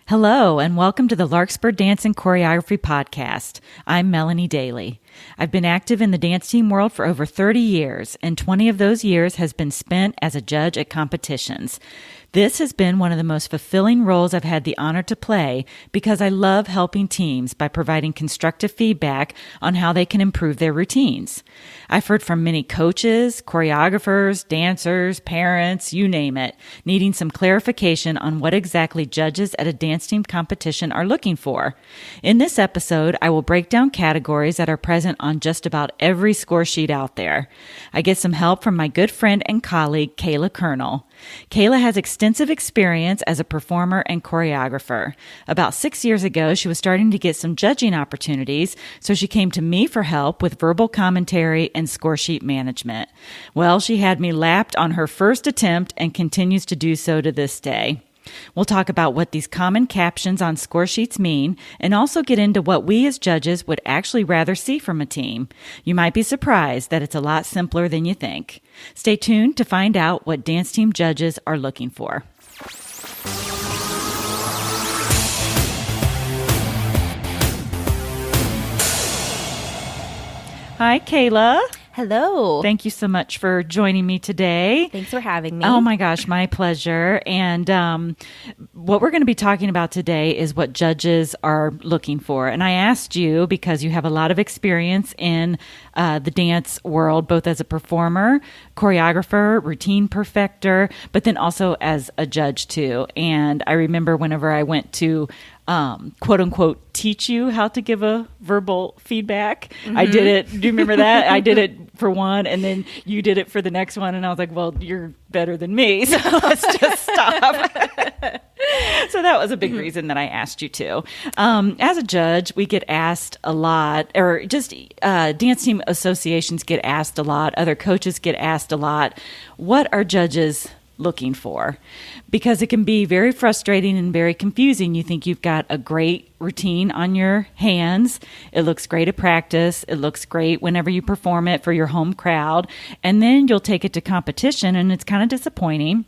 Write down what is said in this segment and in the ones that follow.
Hello, and welcome to the Larkspur Dance and Choreography Podcast. I'm Melanie Daly. I've been active in the dance team world for over 30 years, and 20 of those years has been spent as a judge at competitions. This has been one of the most fulfilling roles I've had the honor to play because I love helping teams by providing constructive feedback on how they can improve their routines. I've heard from many coaches, choreographers, dancers, parents, you name it, needing some clarification on what exactly judges at a dance team competition are looking for. In this episode, I will break down categories that are present on just about every score sheet out there. I get some help from my good friend and colleague, Kayla Kernel. Kayla has extensive experience as a performer and choreographer. About 6 years ago, she was starting to get some judging opportunities, so she came to me for help with verbal commentary and score sheet management. Well, she had me lapped on her first attempt and continues to do so to this day. We'll talk about what these common captions on score sheets mean and also get into what we as judges would actually rather see from a team. You might be surprised that it's a lot simpler than you think. Stay tuned to find out what dance team judges are looking for. Hi, Kayla. Hello. Thank you so much for joining me today. Thanks for having me. Oh my gosh, my pleasure. And what we're going to be talking about today is what judges are looking for. And I asked you because you have a lot of experience in the dance world, both as a performer, choreographer, routine perfecter, but then also as a judge too. And I remember whenever I went to quote unquote teach you how to give a verbal feedback. Mm-hmm. I did it. Do you remember that? I did it for one and then you did it for the next one. And I was like, well, you're better than me. So let's just stop. So that was a big reason that I asked you to. As a judge, we get asked a lot, or just dance team associations get asked a lot. Other coaches get asked a lot. What are judges looking for? Because it can be very frustrating and very confusing. You think you've got a great routine on your hands. It looks great at practice. It looks great whenever you perform it for your home crowd. And then you'll take it to competition and it's kind of disappointing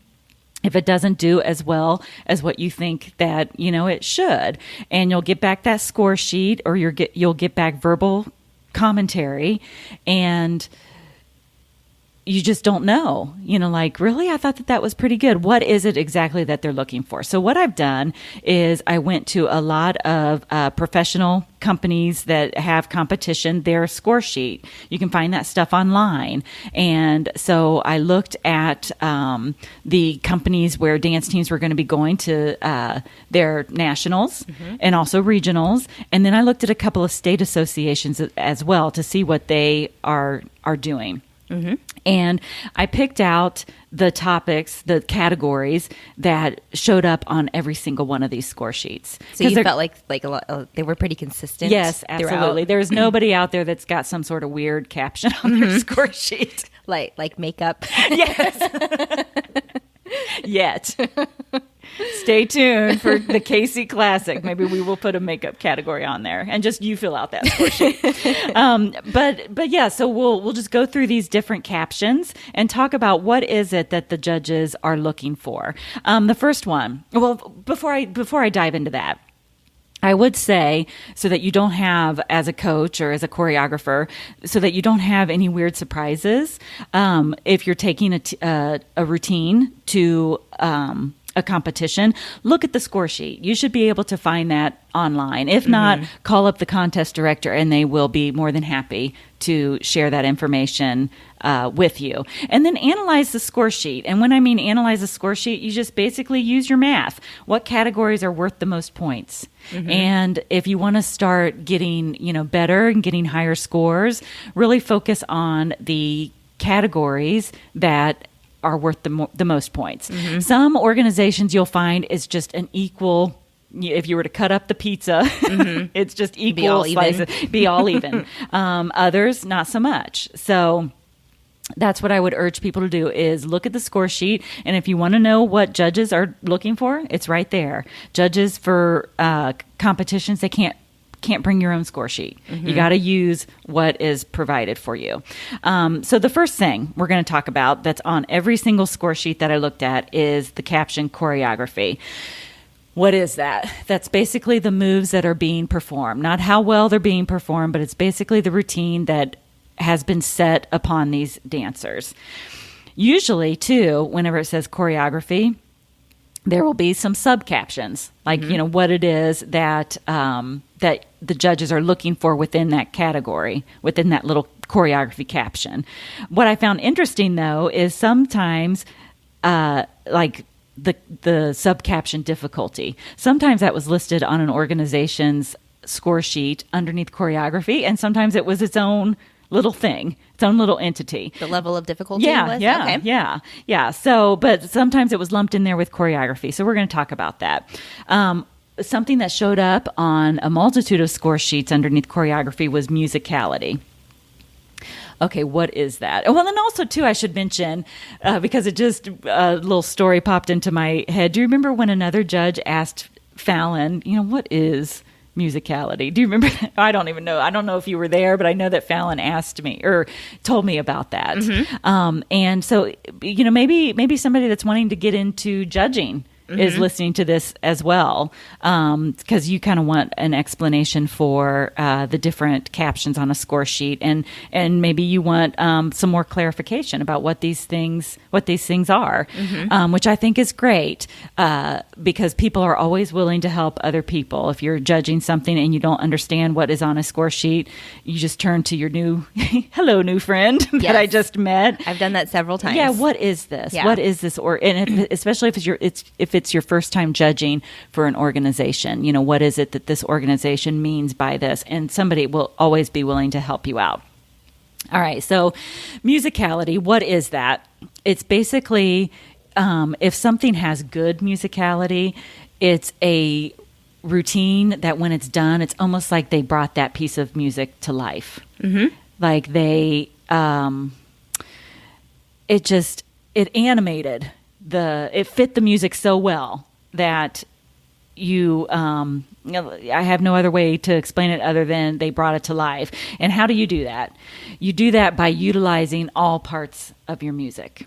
if it doesn't do as well as what you think that, it should. And you'll get back that score sheet or you'll get back verbal commentary and you just don't know, really, I thought that was pretty good. What is it exactly that they're looking for? So what I've done is I went to a lot of professional companies that have competition, their score sheet. You can find that stuff online. And so I looked at the companies where dance teams were going to be going to their nationals and also regionals. And then I looked at a couple of state associations as well to see what they are doing. Mm-hmm. And I picked out the topics, the categories that showed up on every single one of these score sheets. So you felt like a lot, they were pretty consistent. Yes, absolutely. There's nobody out there that's got some sort of weird caption on their score sheet. Like makeup. Yes. Yet. Stay tuned for the KC Classic. Maybe we will put a makeup category on there and just you fill out that score sheet. But yeah, so we'll just go through these different captions and talk about what is it that the judges are looking for. The first one, well, before I dive into that, I would say, so that you don't have, as a coach or as a choreographer, so that you don't have any weird surprises, if you're taking a routine to a competition, look at the score sheet. You should be able to find that online. If not, call up the contest director and they will be more than happy to share that information with you. And then analyze the score sheet. And when I mean analyze the score sheet, you just basically use your math. What categories are worth the most points? And if you want to start getting, better and getting higher scores, really focus on the categories that are worth the most points. Some organizations you'll find is just an equal, if you were to cut up the pizza, it's just equal slices, be all even. Others, not so much. So that's what I would urge people to do is look at the score sheet. And if you want to know what judges are looking for, it's right there. Judges for competitions, they can't bring your own score sheet. You got to use what is provided for you. So the first thing we're going to talk about that's on every single score sheet that I looked at is the caption choreography. What is that? That's basically the moves that are being performed, not how well they're being performed, but it's basically the routine that has been set upon these dancers. Usually, too, whenever it says choreography, there will be some subcaptions, like, what it is that that the judges are looking for within that category, within that little choreography caption. What I found interesting, though, is sometimes, like, the subcaption difficulty. Sometimes that was listed on an organization's score sheet underneath choreography, and sometimes it was its own little thing, its own little entity. The level of difficulty was? Yeah, Okay. yeah. So, but sometimes it was lumped in there with choreography. So we're going to talk about that. Something that showed up on a multitude of score sheets underneath choreography was musicality. Okay, what is that? Well, and also, too, I should mention, because it just, a little story popped into my head. Do you remember when another judge asked Fallon, what is musicality? Do you remember that? I don't even know. I don't know if you were there, but I know that Fallon asked me or told me about that. And so, maybe somebody that's wanting to get into judging is listening to this as well, because you kind of want an explanation for the different captions on a score sheet, and maybe you want some more clarification about what these things are, which I think is great, because people are always willing to help other people. If you're judging something and you don't understand what is on a score sheet, you just turn to your new new friend that I just met. I've done that several times. Yeah, what is this? Yeah. What is this? Especially if it's your first time judging for an organization, what is it that this organization means by this? And somebody will always be willing to help you out. All right, so musicality, what is that? It's basically, if something has good musicality, it's a routine that when it's done, it's almost like they brought that piece of music to life. Like they, it animated it fit the music so well that I have no other way to explain it other than they brought it to life. And how do you do that? You do that by utilizing all parts of your music.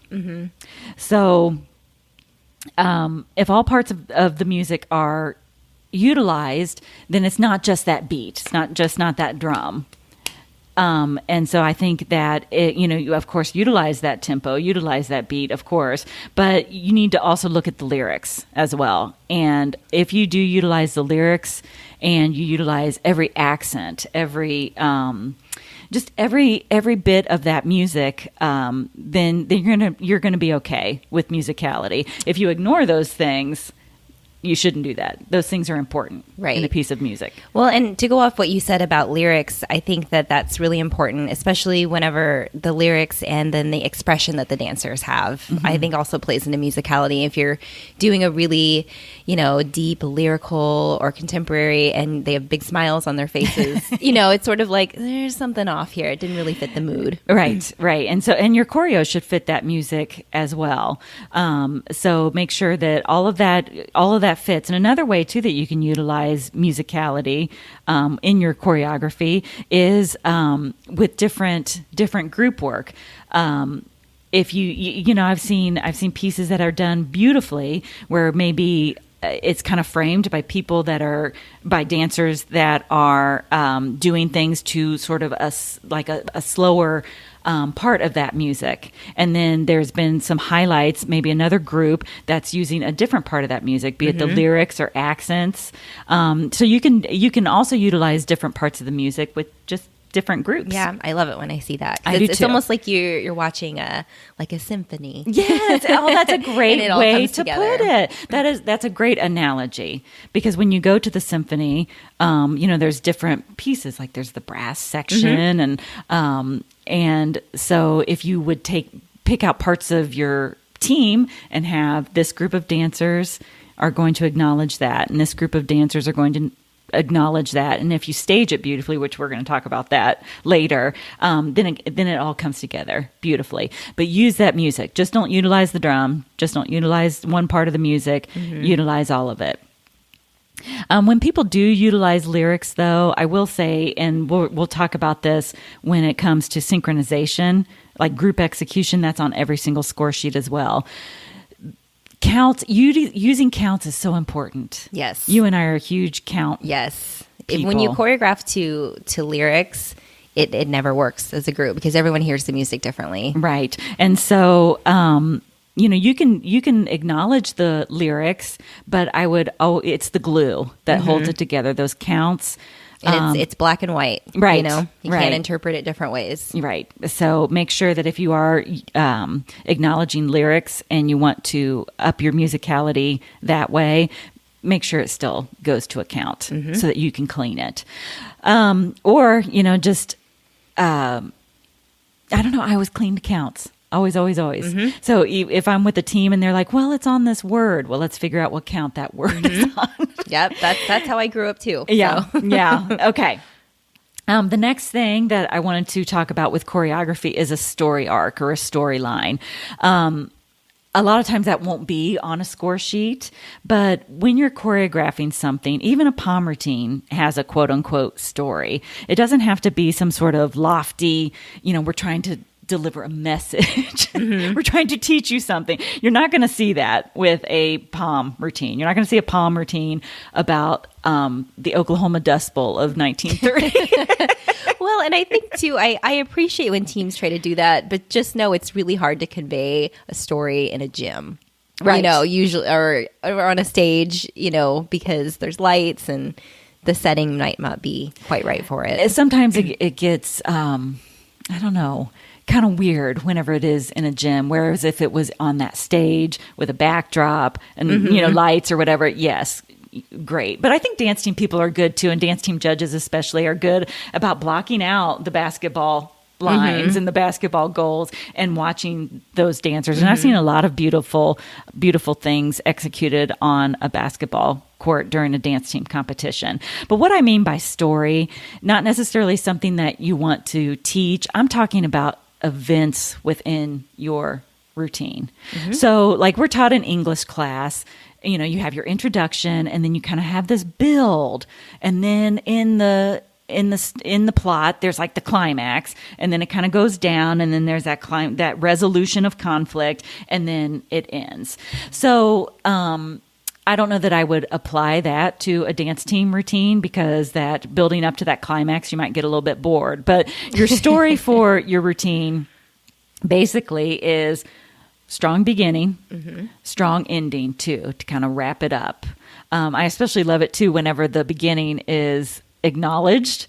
So, if all parts of the music are utilized, then it's not just that beat. It's not that drum. And so I think that you of course utilize that tempo, utilize that beat, of course, but you need to also look at the lyrics as well. And if you do utilize the lyrics and you utilize every accent, every bit of that music, then you're gonna be okay with musicality. If you ignore those things, you shouldn't do that. Those things are important in a piece of music. Well, and to go off what you said about lyrics, I think that that's really important, especially whenever the lyrics and then the expression that the dancers have, I think also plays into musicality. If you're doing a really, deep lyrical or contemporary and they have big smiles on their faces, it's sort of like there's something off here. It didn't really fit the mood. Right. And your choreo should fit that music as well. So make sure that all of that fits. And another way too that you can utilize musicality in your choreography is with different group work. If I've seen pieces that are done beautifully where maybe it's kind of framed by by dancers that are doing things to sort of a slower part of that music. And then there's been some highlights, maybe another group that's using a different part of that music, be it the lyrics or accents. So you can also utilize different parts of the music with just different groups. Yeah, I love it when I see that. I do it's too. almost like you're watching a symphony. Yes. That's a great way to together. put it. That's a great analogy, because when you go to the symphony, there's different pieces, like there's the brass section and so if you would pick out parts of your team and have this group of dancers are going to acknowledge that, and this group of dancers are going to acknowledge that, and if you stage it beautifully, which we're going to talk about that later, then it all comes together beautifully. But use that music. Just don't utilize the drum. Just don't utilize one part of the music. Utilize all of it. When people do utilize lyrics, though, I will say, and we'll talk about this when it comes to synchronization, like group execution, that's on every single score sheet as well. Using counts is so important. Yes. You and I are a huge count. Yes. People. When you choreograph to lyrics, it never works as a group because everyone hears the music differently. Right. And so, you can acknowledge the lyrics, but it's the glue that holds it together. Those counts. And it's black and white. Right. You can't interpret it different ways. Right. So make sure that if you are acknowledging lyrics and you want to up your musicality that way, make sure it still goes to account so that you can clean it. Or, just, I don't know, I always clean the counts. Always. So if I'm with a team and they're like, well, it's on this word. Well, let's figure out what count that word is on. Yep. That's how I grew up too. Yeah. So. Yeah. Okay. The next thing that I wanted to talk about with choreography is a story arc or a storyline. A lot of times that won't be on a score sheet, but when you're choreographing something, even a palm routine has a quote unquote story. It doesn't have to be some sort of lofty, we're trying to deliver a message. We're trying to teach you something. You're not going to see that with a palm routine. You're not going to see a palm routine about the Oklahoma Dust Bowl of 1930. Well, and I think too, I appreciate when teams try to do that, but just know it's really hard to convey a story in a gym. Right. Usually or on a stage, because there's lights and the setting might not be quite right for it. Sometimes it gets, I don't know, kind of weird whenever it is in a gym, whereas if it was on that stage with a backdrop and lights or whatever, yes, great. But I think dance team people are good too, and dance team judges especially are good about blocking out the basketball lines and the basketball goals and watching those dancers. And I've seen a lot of beautiful things executed on a basketball court during a dance team competition. But what I mean by story, not necessarily something that you want to teach. I'm talking about events within your routine. So like we're taught in English class, you have your introduction and then you kind of have this build, and then in the plot there's like the climax, and then it kind of goes down, and then there's that resolution of conflict, and then it ends. So I don't know that I would apply that to a dance team routine, because that building up to that climax, you might get a little bit bored. But your story for your routine basically is strong beginning, strong ending too, to kind of wrap it up. I especially love it too whenever the beginning is acknowledged.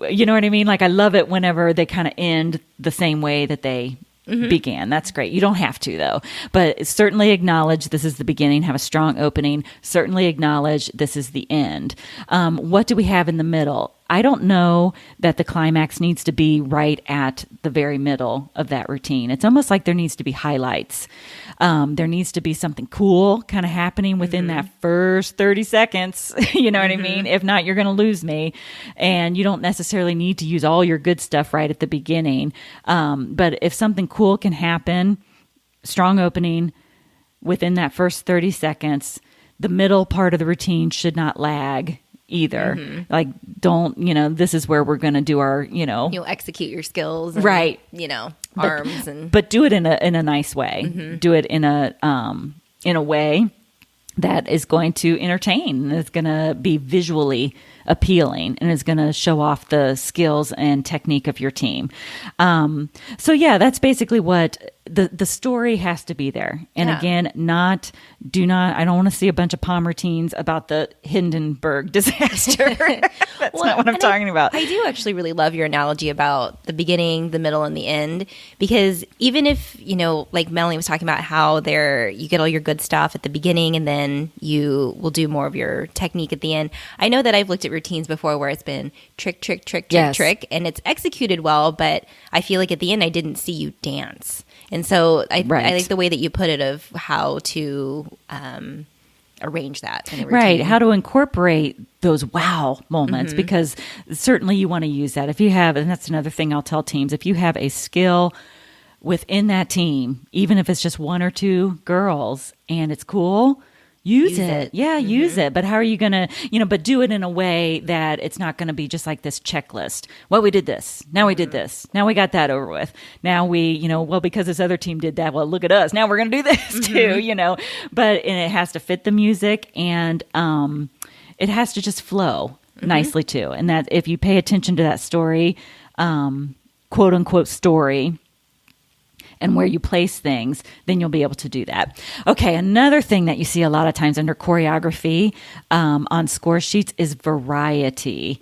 You know what I mean? Like I love it whenever they kind of end the same way that they began. That's great. You don't have to though, but certainly acknowledge this is the beginning, have a strong opening, certainly acknowledge this is the end. What do we have in the middle? I don't know that the climax needs to be right at the very middle of that routine. It's almost like there needs to be highlights. There needs to be something cool kind of happening within that first 30 seconds. You know what I mean? If not, you're going to lose me. And you don't necessarily need to use all your good stuff right at the beginning. But if something cool can happen, strong opening within that first 30 seconds, the middle part of the routine should not lag either. Like don't, this is where we're going to do our, You'll execute your skills. And, right. Arms but do it in a nice way. Do it in a way that is going to entertain, and is going to be visually appealing, and is going to show off the skills and technique of your team. So yeah, that's basically what the story has to be there. And again, I don't want to see a bunch of palm routines about the Hindenburg disaster. That's not what I'm talking about. I do actually really love your analogy about the beginning, the middle, and the end, because even if, like Melanie was talking about how you get all your good stuff at the beginning and then you will do more of your technique at the end. I know that I've looked at routines before where it's been trick, trick, and it's executed well, but I feel like at the end I didn't see you dance. And so I like the way that you put it of how to arrange that in a routine. Right, how to incorporate those wow moments, because certainly you want to use that. If you have, and that's another thing I'll tell teams, if you have a skill within that team, even if it's just one or two girls and it's cool, use it. Yeah, use it. But how are you going to, but do it in a way that it's not going to be just like this checklist. Well, we did this. Now we did this. Now we got that over with. Now we, well, because this other team did that, well, look at us. Now we're going to do this too, But and it has to fit the music, and it has to just flow nicely too. And that if you pay attention to that story, quote unquote story, and where you place things, then you'll be able to do that. Okay, another thing that you see a lot of times under choreography on score sheets is variety.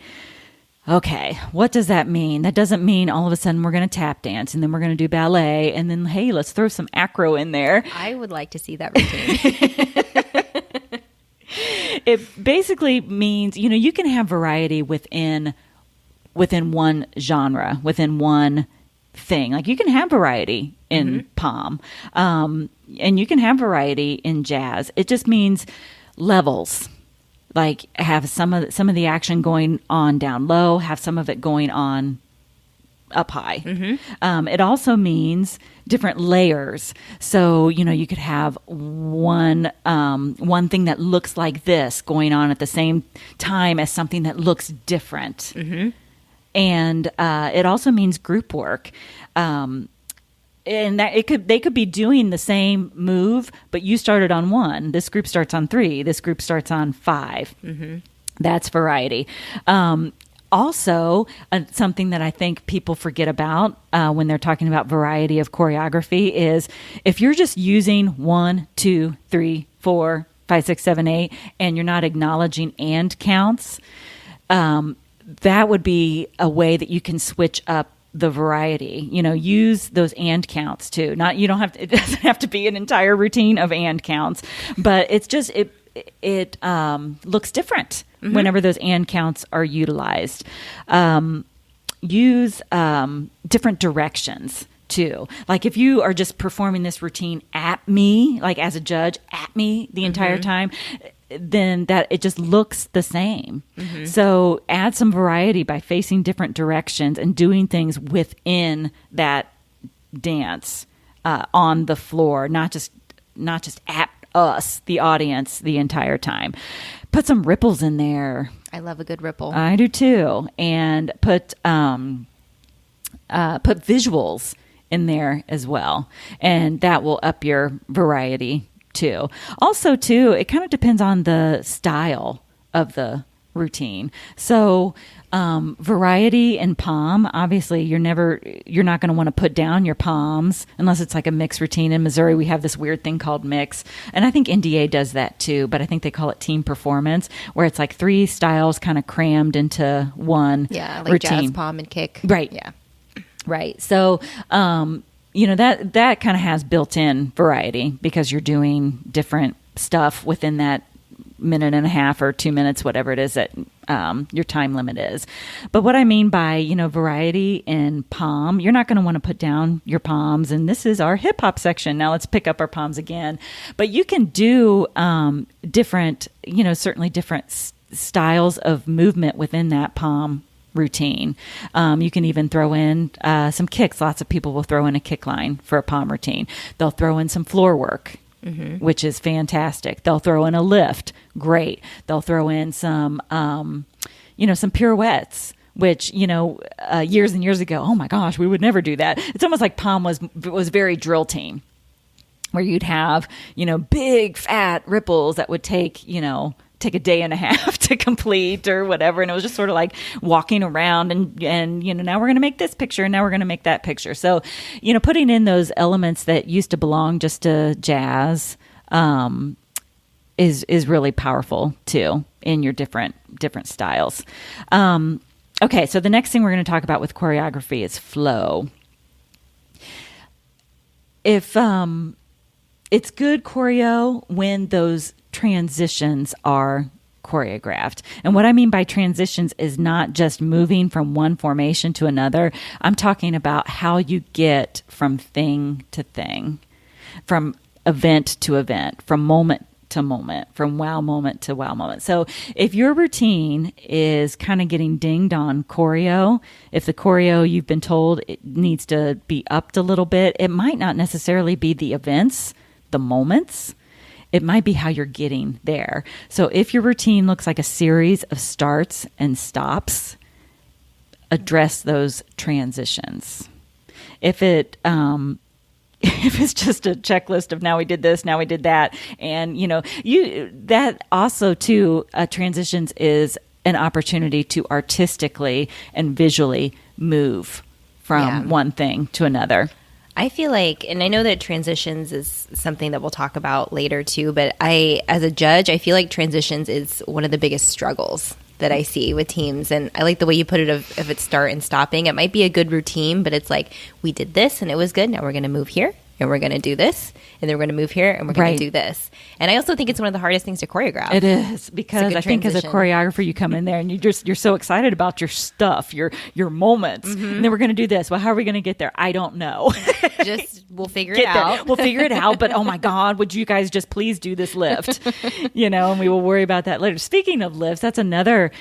Okay, what does that mean? That doesn't mean all of a sudden we're going to tap dance and then we're going to do ballet and then, hey, let's throw some acro in there. I would like to see that routine. It basically means, you can have variety within one genre, within one thing. Like you can have variety in pom, and you can have variety in jazz. It just means levels. Like have some of the action going on down low, have some of it going on up high. It also means different layers. So you could have one thing that looks like this going on at the same time as something that looks different. And it also means group work. And that they could be doing the same move, but you started on 1. This group starts on 3. This group starts on 5. That's variety. Also, something that I think people forget about when they're talking about variety of choreography is if you're just using 1, 2, 3, 4, 5, 6, 7, 8, and you're not acknowledging and counts, that would be a way that you can switch up the variety. Use those and counts too. It doesn't have to be an entire routine of and counts, but it's just it looks different whenever those and counts are utilized. Use different directions too. Like if you are just performing this routine at me, like as a judge, at me the entire time, then that it just looks the same. So add some variety by facing different directions and doing things within that dance on the floor, not just at us, the audience, the entire time. Put some ripples in there. I love a good ripple. I do too. And put visuals in there as well, and that will up your variety too. Also, too, it kind of depends on the style of the routine. So, variety in pom, obviously, you're not going to want to put down your poms unless it's like a mix routine. In Missouri, we have this weird thing called mix, and I think NDA does that too. But I think they call it team performance, where it's like 3 styles kind of crammed into one. Yeah, like routine. Jazz, pom, and kick. Right. Yeah. Right. So, that kind of has built-in variety because you're doing different stuff within that minute and a half or 2 minutes, whatever it is that your time limit is. But what I mean by, variety in pom, you're not going to want to put down your poms. And this is our hip hop section. Now let's pick up our poms again. But you can do different, certainly different styles of movement within that pom routine. You can even throw in some kicks. Lots of people will throw in a kick line for a pom routine. They'll throw in some floor work, which is fantastic. They'll throw in a lift. Great. They'll throw in some, some pirouettes, which, years and years ago, oh my gosh, we would never do that. It's almost like pom was very drill team, where you'd have, big fat ripples that would take a day and a half to complete or whatever. And it was just sort of like walking around and now we're going to make this picture and now we're going to make that picture. So, putting in those elements that used to belong just to jazz, is really powerful too in your different styles. Okay. So the next thing we're going to talk about with choreography is flow. If, it's good choreo when those transitions are choreographed. And what I mean by transitions is not just moving from one formation to another. I'm talking about how you get from thing to thing, from event to event, from moment to moment, from wow moment to wow moment. So if your routine is kind of getting dinged on choreo, if the choreo you've been told it needs to be upped a little bit, it might not necessarily be the events, the moments. it might be how you're getting there. So if your routine looks like a series of starts and stops, address those transitions. If it if it's just a checklist of now we did this, now we did that, and that also too, transitions is an opportunity to artistically and visually move from one thing to another. I feel like, and I know that transitions is something that we'll talk about later too, but as a judge, I feel like transitions is one of the biggest struggles that I see with teams. And I like the way you put it if it's start and stopping. It might be a good routine, but it's like, we did this and it was good. Now we're going to move here and we're going to do this. And then we're going to move here and we're going to do this. And I also think it's one of the hardest things to choreograph. It is, because I think as a choreographer, you come in there and you're so excited about your stuff, your moments. And then we're going to do this. Well, how are we going to get there? I don't know. We'll figure it out. We'll figure it out. But oh my God, would you guys just please do this lift? And we will worry about that later. Speaking of lifts, that's another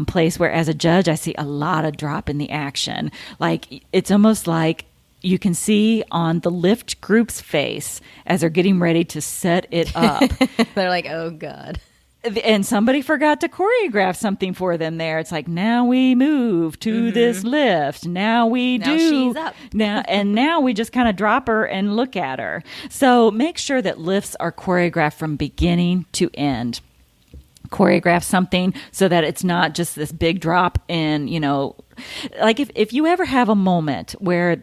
place where as a judge, I see a lot of drop in the action. Like, it's almost like you can see on the lift group's face as they're getting ready to set it up. They're like, oh God. And somebody forgot to choreograph something for them there. It's like, now we move to this lift. Now she's up. Now we just kind of drop her and look at her. So make sure that lifts are choreographed from beginning to end. Choreograph something so that it's not just this big drop in, like if you ever have a moment where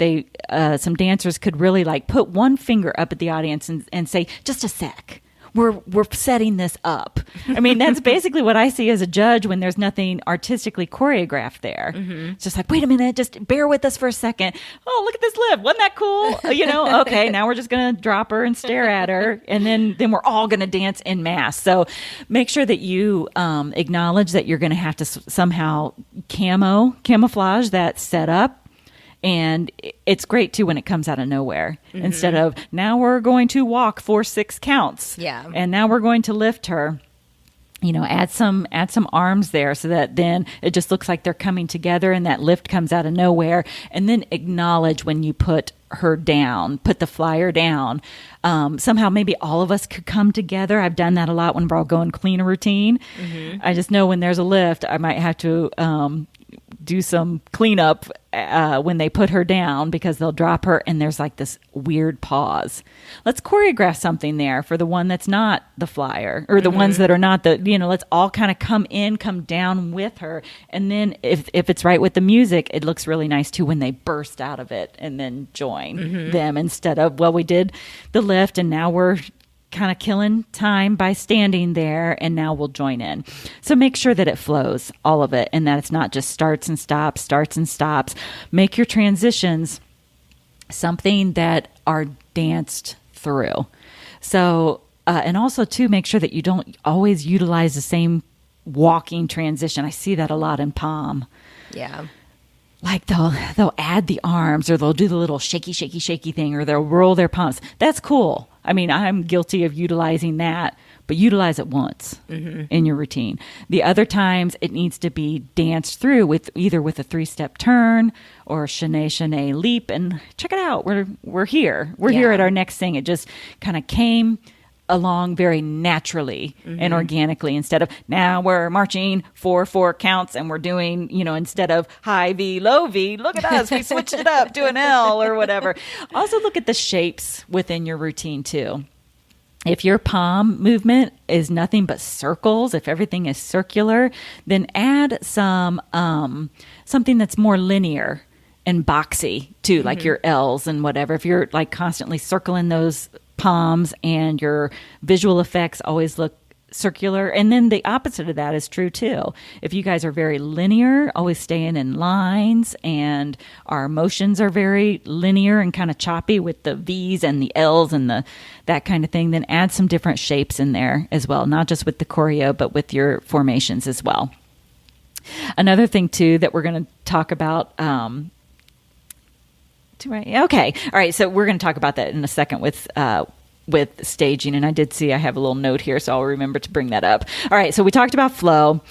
some dancers could really like put one finger up at the audience and say, just a sec. We're setting this up. I mean, that's basically what I see as a judge when there's nothing artistically choreographed there. It's just like, wait a minute, just bear with us for a second. Oh, look at this lift. Wasn't that cool? Okay, now we're just going to drop her and stare at her. And then we're all going to dance en masse. So make sure that you acknowledge that you're going to have to somehow camouflage that setup. And it's great too when it comes out of nowhere. Instead of, now we're going to walk 4-6 counts. Yeah. And now we're going to lift her. Add some arms there so that then it just looks like they're coming together and that lift comes out of nowhere. And then acknowledge when you put her down, put the flyer down. Somehow maybe all of us could come together. I've done that a lot when we're all going clean a routine. I just know when there's a lift, I might have to do some cleanup when they put her down, because they'll drop her and there's like this weird pause. Let's choreograph something there for the one that's not the flyer, or the ones that are not let's all kind of come down with her. And then if it's right with the music, it looks really nice too when they burst out of it and then join them, instead of, well, we did the lift and now we're kind of killing time by standing there and now we'll join in. So make sure that it flows, all of it, and that it's not just starts and stops. Make your transitions something that are danced through. So, and also too, make sure that you don't always utilize the same walking transition. I see that a lot in POM. Yeah. Like they'll add the arms, or they'll do the little shaky thing, or they'll roll their palms. That's cool. I mean, I'm guilty of utilizing that, but utilize it once in your routine. The other times it needs to be danced through with either with a 3-step turn or shanae leap. And check it out. We're here. We're here at our next thing. It just kind of came along very naturally and organically, instead of now we're marching 4 counts and we're doing, instead of high V, low V, look at us, we switched it up to an L or whatever. Also look at the shapes within your routine too. If your palm movement is nothing but circles, if everything is circular, then add some something that's more linear and boxy too, like your L's and whatever. If you're like constantly circling those palms and your visual effects always look circular. And then the opposite of that is true too. If you guys are very linear, always staying in lines, and our motions are very linear and kind of choppy with the V's and the L's and that kind of thing, then add some different shapes in there as well, not just with the choreo, but with your formations as well. Another thing too that we're going to talk about, okay. All right. So we're going to talk about that in a second with staging. And I did see I have a little note here, so I'll remember to bring that up. All right. So we talked about flow.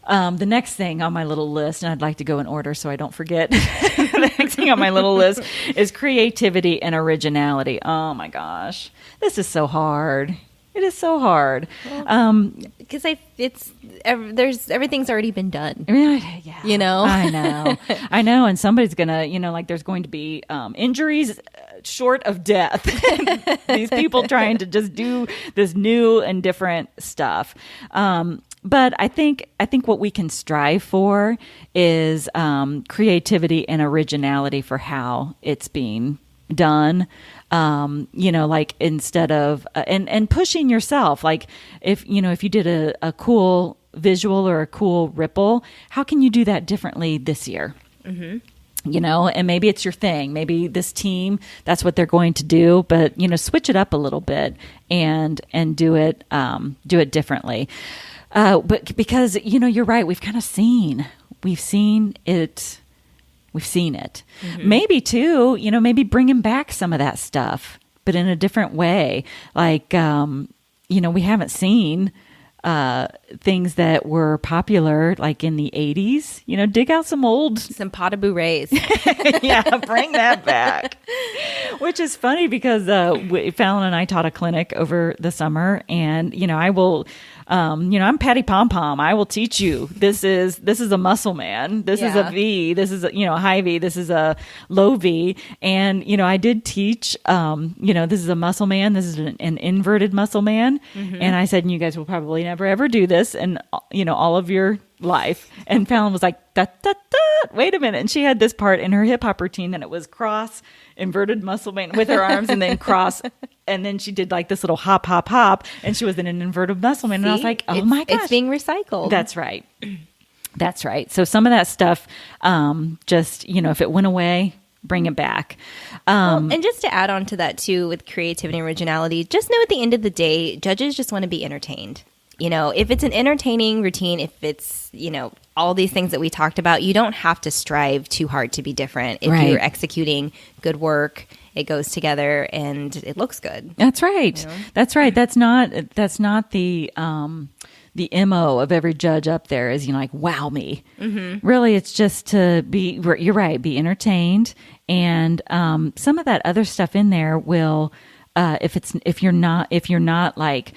The next thing on my little list, and I'd like to go in order so I don't forget, the next thing on my little list is creativity and originality. Oh my gosh. This is so hard. It is so hard. Because everything's already been done. I mean, yeah, You know? I know. And somebody's gonna, like there's going to be injuries short of death. These people trying to just do this new and different stuff. But I think what we can strive for is creativity and originality for how it's being done. Like instead of and pushing yourself, like if you did a cool visual or a cool ripple, how can you do that differently this year? Mm-hmm. And maybe it's your thing. Maybe this team, that's what they're going to do, but switch it up a little bit and do it differently. But because you're right, we've seen it. Mm-hmm. Maybe too, maybe bringing back some of that stuff, but in a different way. Like, we haven't seen things that were popular like in the 80s. Dig out some pot of bourrées. Yeah, bring that back. Which is funny because Fallon and I taught a clinic over the summer, and I will. I'm Patty Pom Pom. I will teach you. This is a muscle man. This is a V. This is a high V. This is a low V. And I did teach. This is a muscle man. This is an inverted muscle man. Mm-hmm. And I said, and you guys will probably never ever do this, and all of your life. And Fallon was like, da, da, da, wait a minute. And she had this part in her hip hop routine, and it was cross inverted muscle man with her arms, and then cross. And then she did like this little hop, hop, hop, and she was in an inverted muscle man. And I was like, oh my gosh. It's being recycled. That's right. That's right. So some of that stuff, just, if it went away, bring it back. And just to add on to that too, with creativity and originality, just know at the end of the day, judges just want to be entertained. If it's an entertaining routine, if it's, all these things that we talked about, you don't have to strive too hard to be different. If you're executing good work, it goes together and it looks good. That's right. That's right. That's not the MO of every judge up there is, wow me. Mm-hmm. Really, it's just to be, you're right, be entertained. And some of that other stuff in there will, if you're not like,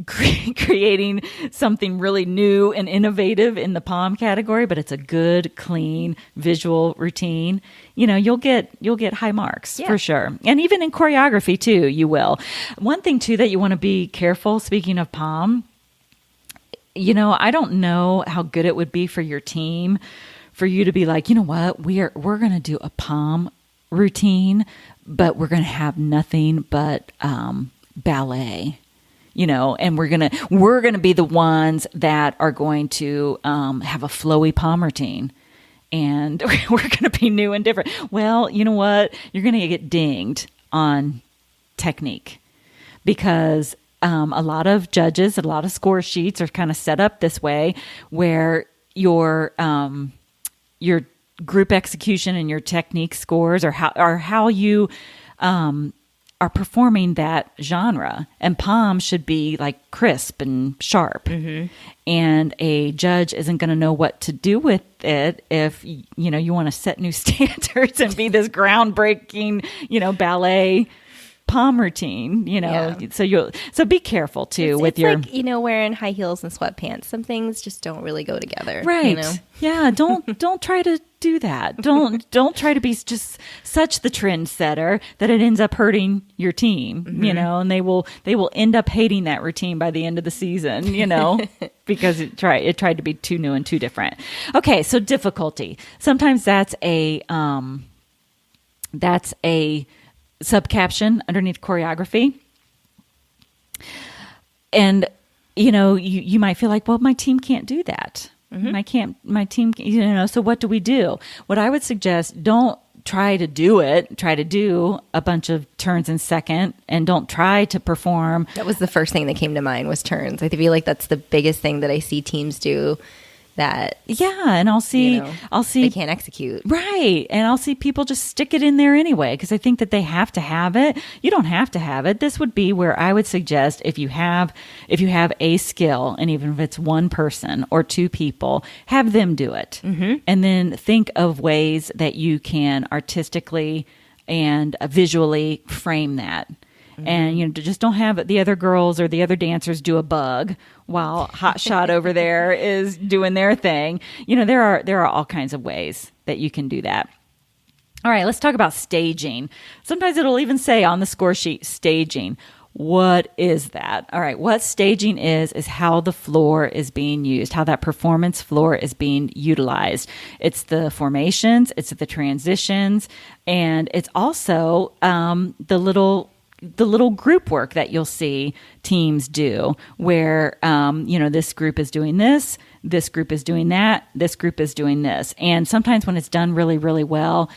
creating something really new and innovative in the POM category, but it's a good, clean visual routine, you'll get high marks for sure. And even in choreography too, you will. One thing too that you want to be careful, speaking of POM, I don't know how good it would be for your team for you to be like, what, we're going to do a POM routine, but we're going to have nothing but ballet. And we're gonna be the ones that are going to have a flowy POM routine, and we're gonna be new and different. Well, you know what? You're gonna get dinged on technique because a lot of judges, a lot of score sheets are kind of set up this way, where your group execution and your technique scores are how you are performing that genre, and POM should be like crisp and sharp. Mm-hmm. And a judge isn't going to know what to do with it if you want to set new standards and be this groundbreaking ballet POM routine. So be careful too with your like, wearing high heels and sweatpants. Some things just don't really go together, right? Yeah, don't try to do that. Don't try to be just such the trendsetter that it ends up hurting your team. Mm-hmm. And they will end up hating that routine by the end of the season. Because it tried to be too new and too different. Okay, so difficulty. Sometimes that's a subcaption underneath choreography. And, you might feel like, well, my team can't do that. Mm-hmm. My team, so what do we do? What I would suggest, don't try to do it. Try to do a bunch of turns in second, and don't try to perform. That was the first thing that came to mind, was turns. I feel like that's the biggest thing that I see teams do. And I'll see they can't execute, right, and I'll see people just stick it in there anyway because I think that they have to have it. You don't have to have it. This would be where I would suggest if you have a skill, and even if it's one person or two people, have them do it, and then think of ways that you can artistically and visually frame that. and just don't have the other girls or the other dancers do a bug while Hotshot over there is doing their thing. There are all kinds of ways that you can do that. All right, let's talk about staging. Sometimes it'll even say on the score sheet, staging. What is that? All right, what staging is how the floor is being used, how that performance floor is being utilized. It's the formations, it's the transitions, and it's also the little group work that you'll see teams do where, this group is doing this group is doing that, this group is doing this. And sometimes when it's done really, really well,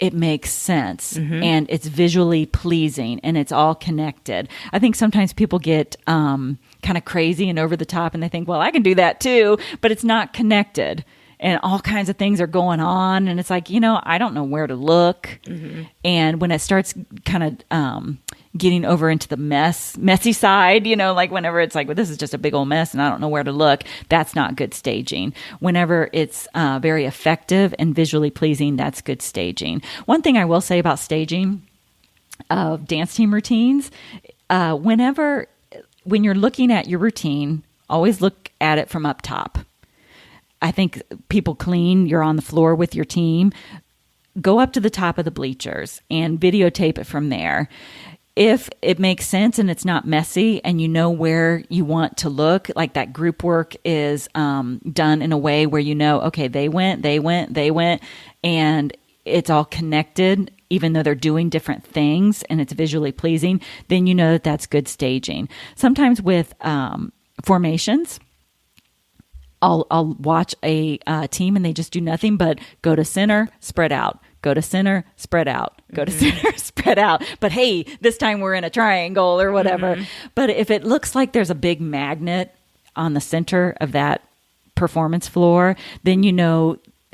it makes sense and it's visually pleasing and it's all connected. I think sometimes people get kind of crazy and over the top and they think, well, I can do that too, but it's not connected and all kinds of things are going on. And it's like, I don't know where to look. And when it starts kind of getting over into the messy side, like whenever it's like, well, this is just a big old mess and I don't know where to look, that's not good staging. Whenever it's very effective and visually pleasing, that's good staging. One thing I will say about staging of dance team routines, when you're looking at your routine, always look at it from up top. I think people clean, you're on the floor with your team, go up to the top of the bleachers and videotape it from there. If it makes sense and it's not messy and you know where you want to look, like that group work is done in a way where okay, they went, and it's all connected, even though they're doing different things and it's visually pleasing, then that's good staging. Sometimes with formations, I'll watch a team and they just do nothing but go to center, spread out. Go to center, spread out. Go to center, spread out. But hey, this time we're in a triangle or whatever. But if it looks like there's a big magnet on the center of that performance floor, then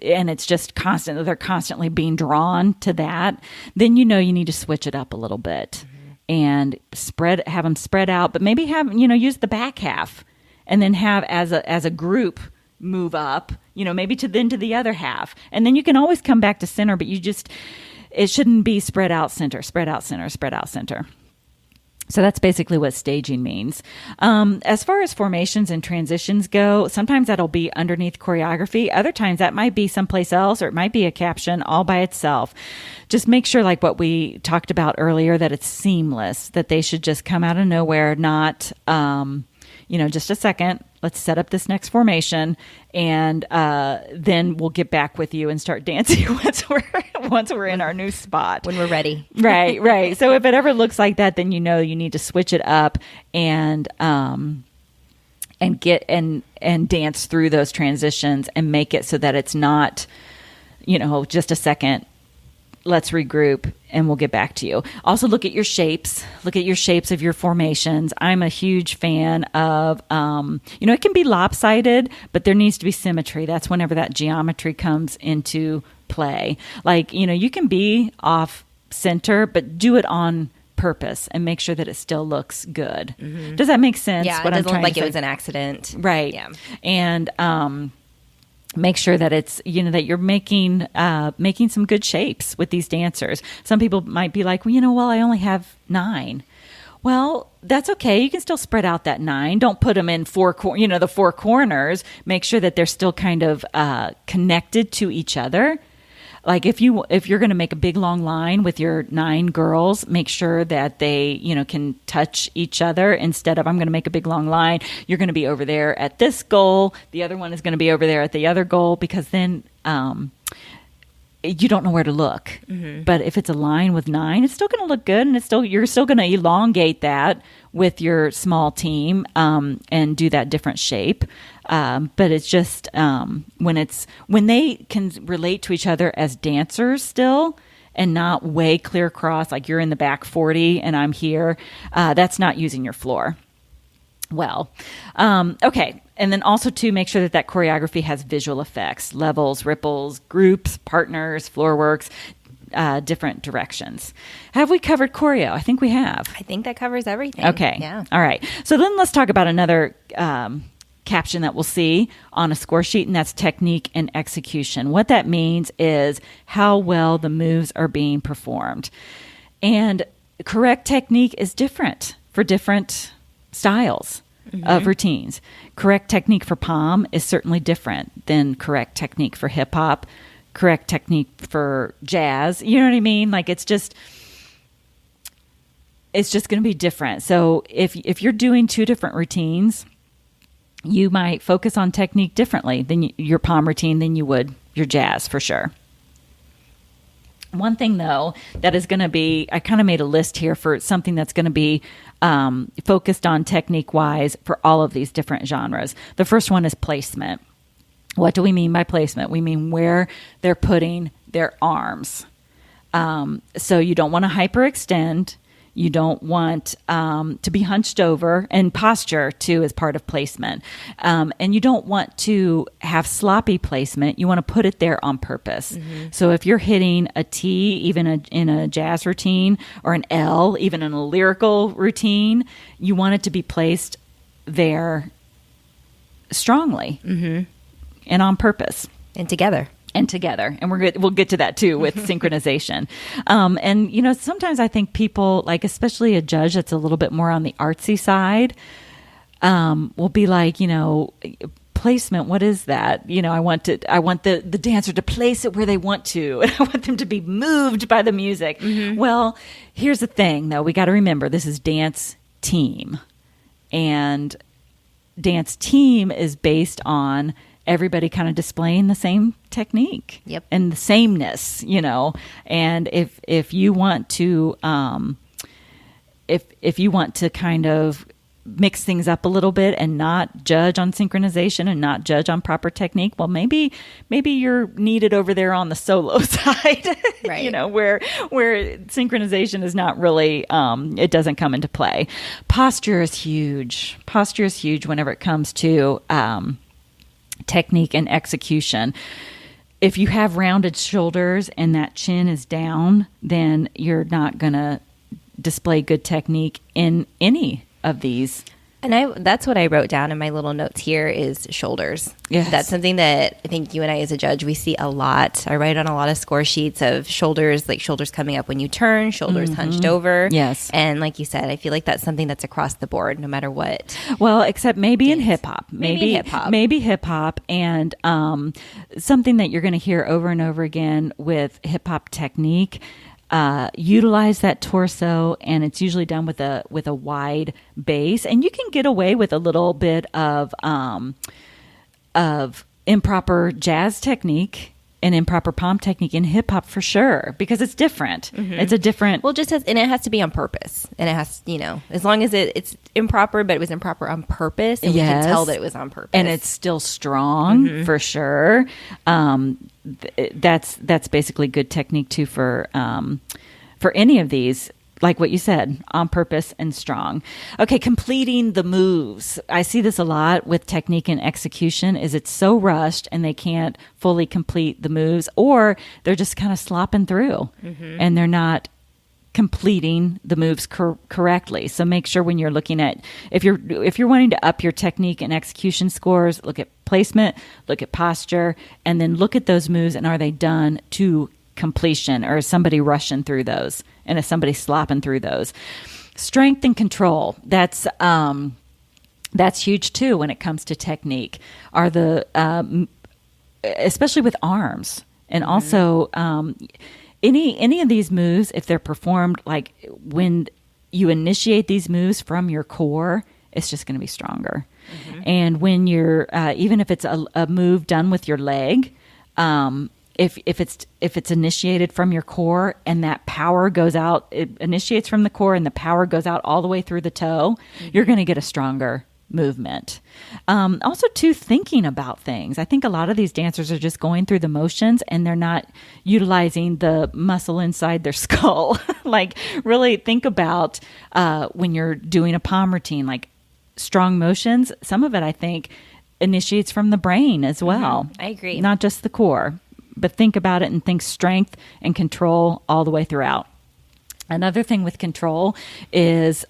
and it's just constant, they're constantly being drawn to that, then you need to switch it up a little bit and have them spread out, but maybe use the back half and then have as a group move up, maybe to the other half. And then you can always come back to center, but it shouldn't be spread out center, spread out center, spread out center. So that's basically what staging means. As far as formations and transitions go, sometimes that'll be underneath choreography. Other times that might be someplace else, or it might be a caption all by itself. Just make sure, like what we talked about earlier, that it's seamless, that they should just come out of nowhere, not, just a second. Let's set up this next formation, and then we'll get back with you and start dancing once we're in our new spot. When we're ready. Right. So if it ever looks like that, then you need to switch it up and get and dance through those transitions and make it so that it's not, just a second. Let's regroup and we'll get back to you. Also look at your shapes. Look at your shapes of your formations. I'm a huge fan of, it can be lopsided, but there needs to be symmetry. That's whenever that geometry comes into play. Like, you can be off center, but do it on purpose and make sure that it still looks good. Does that make sense? Yeah, it doesn't look like it was an accident. Right. Yeah. And, make sure that it's, that you're making some good shapes with these dancers. Some people might be like, I only have 9. Well, that's okay. You can still spread out that 9. Don't put them in the 4 corners. Make sure that they're still kind of connected to each other. Like if you're going to make a big long line with your 9 girls, make sure that they, can touch each other instead of I'm going to make a big long line. You're going to be over there at this goal. The other one is going to be over there at the other goal, because then you don't know where to look. But if it's a line with 9, it's still going to look good, and you're still going to elongate that with your small team and do that different shape. But it's just when they can relate to each other as dancers still, and not way clear across, like you're in the back 40 and I'm here, that's not using your floor well. Okay. And then also to make sure that choreography has visual effects, levels, ripples, groups, partners, floor works, different directions. Have we covered choreo? I think we have. I think that covers everything. Okay. Yeah. All right. So then let's talk about another caption that we'll see on a score sheet, and that's technique and execution. What that means is how well the moves are being performed. And correct technique is different for different styles of routines. Correct technique for pom is certainly different than correct technique for hip hop, correct technique for jazz. You know what I mean? Like it's just going to be different. So if you're doing two different routines, you might focus on technique differently than your pom routine than you would your jazz, for sure. One thing, though, that is going to be, I kind of made a list here for something that's going to be focused on technique-wise for all of these different genres. The first one is placement. What do we mean by placement? We mean where they're putting their arms. So you don't want to hyperextend. You don't want to be hunched over, and posture too is part of placement. And you don't want to have sloppy placement. You want to put it there on purpose. So if you're hitting a T, even in a jazz routine, or an L, even in a lyrical routine, you want it to be placed there strongly and on purpose. And together. And we'll get to that too with synchronization. And you know, sometimes I think people, like especially a judge that's a little bit more on the artsy side, will be like, you know, placement. What is that? You know, I want the dancer to place it where they want to, and I want them to be moved by the music. Well, here's the thing, though. We got to remember this is dance team, and dance team is based on everybody kind of displaying the same technique and the sameness, you know. And if you want to if you want to kind of mix things up a little bit and not judge on synchronization and not judge on proper technique, well, maybe you're needed over there on the solo side, right? You know, where synchronization is not really it doesn't come into play. Posture is huge whenever it comes to technique and execution. If you have rounded shoulders and that chin is down, then you're not going to display good technique in any of these. And that's what I wrote down in my little notes here is shoulders. Yes. That's something that I think you and I as a judge, we see a lot. I write on a lot of score sheets of shoulders, like shoulders coming up when you turn, shoulders hunched over. Yes. And like you said, I feel like that's something that's across the board, no matter what. Well, except maybe in hip hop. Maybe hip hop. And something that you're going to hear over and over again with hip hop technique, utilize that torso, and it's usually done with a wide base, and you can get away with a little bit of improper jazz technique and improper pom technique in hip hop for sure, because it's different. It's a different. Well, and it has to be on purpose, and it has, you know, as long as it's improper, but it was improper on purpose, and we can tell that it was on purpose, and it's still strong for sure. That's basically good technique too for any of these, like what you said, on purpose and strong. Okay, completing the moves. I see this a lot with technique and execution, is it's so rushed and they can't fully complete the moves, or they're just kind of slopping through and they're not completing the moves correctly. So make sure when you're looking at, if you're wanting to up your technique and execution scores, look at placement, look at posture, and then look at those moves, and are they done to completion, or is somebody rushing through those, and is somebody slopping through those? Strength and control, that's huge too when it comes to technique. Are the especially with arms, and also any of these moves, if they're performed like when you initiate these moves from your core, it's just going to be stronger. And when you're even if it's a move done with your leg, if it's initiated from your core and that power goes out, it initiates from the core and the power goes out all the way through the toe, you're going to get a stronger movement. Also, too, thinking about things. I think a lot of these dancers are just going through the motions and they're not utilizing the muscle inside their skull. Like, really think about when you're doing a pom routine, like strong motions. Some of it, I think, initiates from the brain as well. I agree. Not just the core, but think about it and think strength and control all the way throughout. Another thing with control is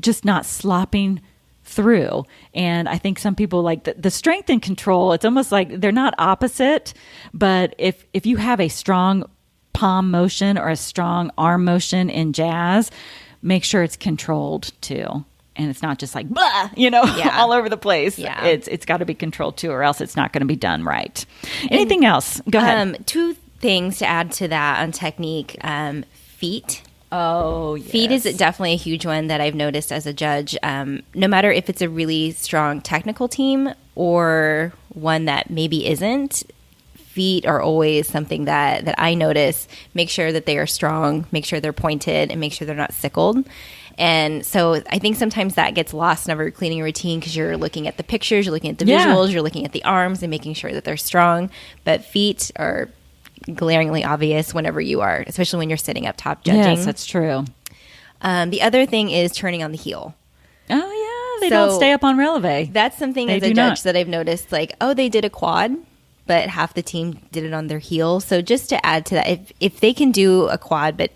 just not slopping through. And I think some people like the strength and control, it's almost like they're not opposite, but if you have a strong palm motion or a strong arm motion in jazz, make sure it's controlled too. And it's not just like, blah, all over the place. Yeah. It's got to be controlled too, or else it's not going to be done right. Anything else? Go ahead. Two things to add to that on technique. Feet. Oh, yes. Feet is definitely a huge one that I've noticed as a judge. No matter if it's a really strong technical team or one that maybe isn't, feet are always something that I notice. Make sure that they are strong, make sure they're pointed, and make sure they're not sickled. And so I think sometimes that gets lost whenever you're cleaning a routine because you're looking at the pictures, you're looking at the visuals, you're looking at the arms and making sure that they're strong. But feet are glaringly obvious whenever you are, especially when you're sitting up top judging. Yes, that's true. The other thing is turning on the heel. Oh, yeah. They don't stay up on releve. That's something as a judge that I've noticed, like, they did a quad, but half the team did it on their heel. So just to add to that, if they can do a quad, but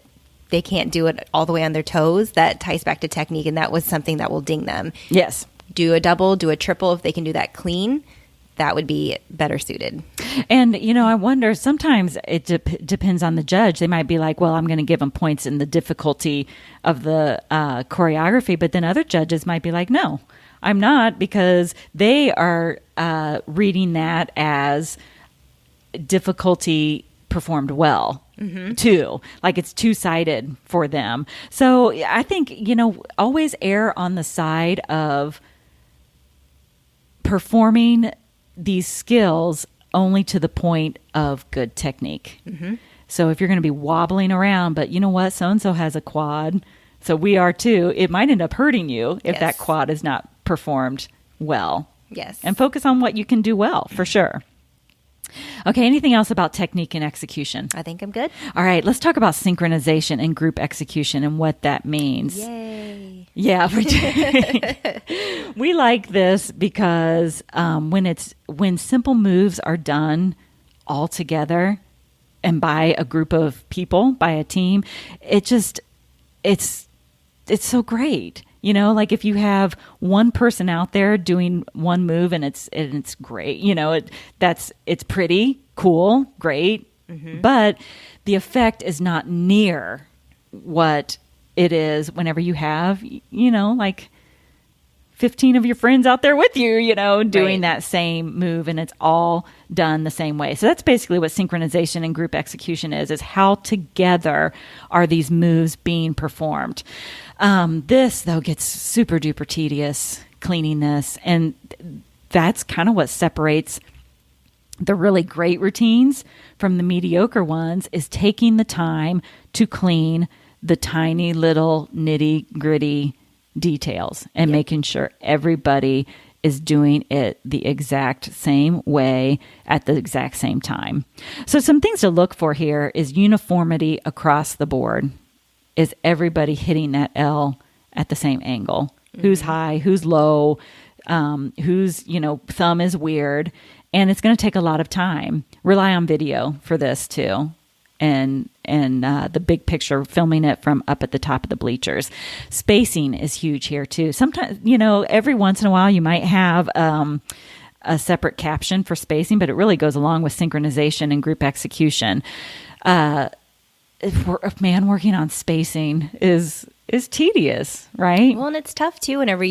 they can't do it all the way on their toes, that ties back to technique, and that was something that will ding them. Yes. Do a double, do a triple. If they can do that clean, that would be better suited. And, I wonder, sometimes it depends on the judge. They might be like, well, I'm going to give them points in the difficulty of the choreography, but then other judges might be like, no, I'm not, because they are reading that as difficulty performed well. Mm-hmm. Too. Like it's two-sided for them. So I think, always err on the side of performing these skills only to the point of good technique. Mm-hmm. So if you're going to be wobbling around, but you know what? So-and-so has a quad, so we are too. It might end up hurting you if that quad is not performed well. Yes. And focus on what you can do well, for sure. Okay, anything else about technique and execution? I think I'm good. All right, let's talk about synchronization and group execution and what that means. Yay. Yeah, we like this because when simple moves are done all together and by a group of people, by a team, it's so great. Like if you have one person out there doing one move and it's great, it's pretty cool, great, mm-hmm. but the effect is not near what it is whenever you have, like 15 of your friends out there with you, doing that same move, and it's all done the same way. So that's basically what synchronization and group execution is how together are these moves being performed. This, though, gets super duper tedious, cleaning this, and that's kind of what separates the really great routines from the mediocre ones, is taking the time to clean the tiny little nitty gritty details and making sure everybody is doing it the exact same way at the exact same time. So some things to look for here is uniformity across the board. Is everybody hitting that L at the same angle? Mm-hmm. Who's high, who's low, whose, thumb is weird. And it's going to take a lot of time. Rely on video for this too. And the big picture, filming it from up at the top of the bleachers. Spacing is huge here too. Sometimes, every once in a while you might have a separate caption for spacing, but it really goes along with synchronization and group execution. Working on spacing is tedious, right? Well, and it's tough too whenever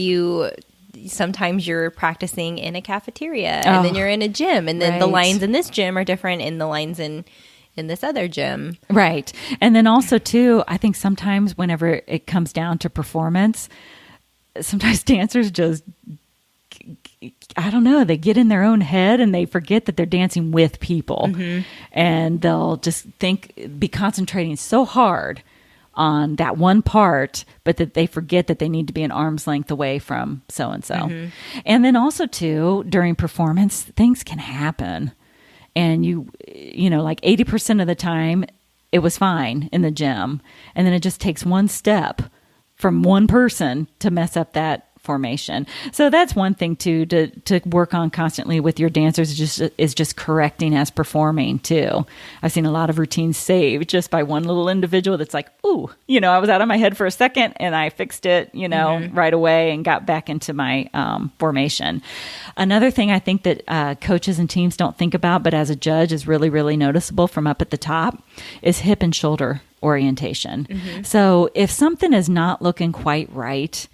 sometimes you're practicing in a cafeteria and then you're in a gym, and then the lines in this gym are different in the lines in this other gym. Right. And then also too, I think sometimes whenever it comes down to performance, sometimes dancers just, I don't know, they get in their own head and they forget that they're dancing with people. Mm-hmm. And they'll just be concentrating so hard on that one part, but that they forget that they need to be an arm's length away from so-and-so. Mm-hmm. And then also too, during performance, things can happen. And like 80% of the time it was fine in the gym. And then it just takes one step from one person to mess up that formation. So that's one thing too to work on constantly with your dancers is just correcting as performing too. I've seen a lot of routines saved just by one little individual that's like, ooh, I was out of my head for a second and I fixed it, right away and got back into my formation. Another thing I think that coaches and teams don't think about, but as a judge is really, really noticeable from up at the top, is hip and shoulder orientation. So if something is not looking quite right,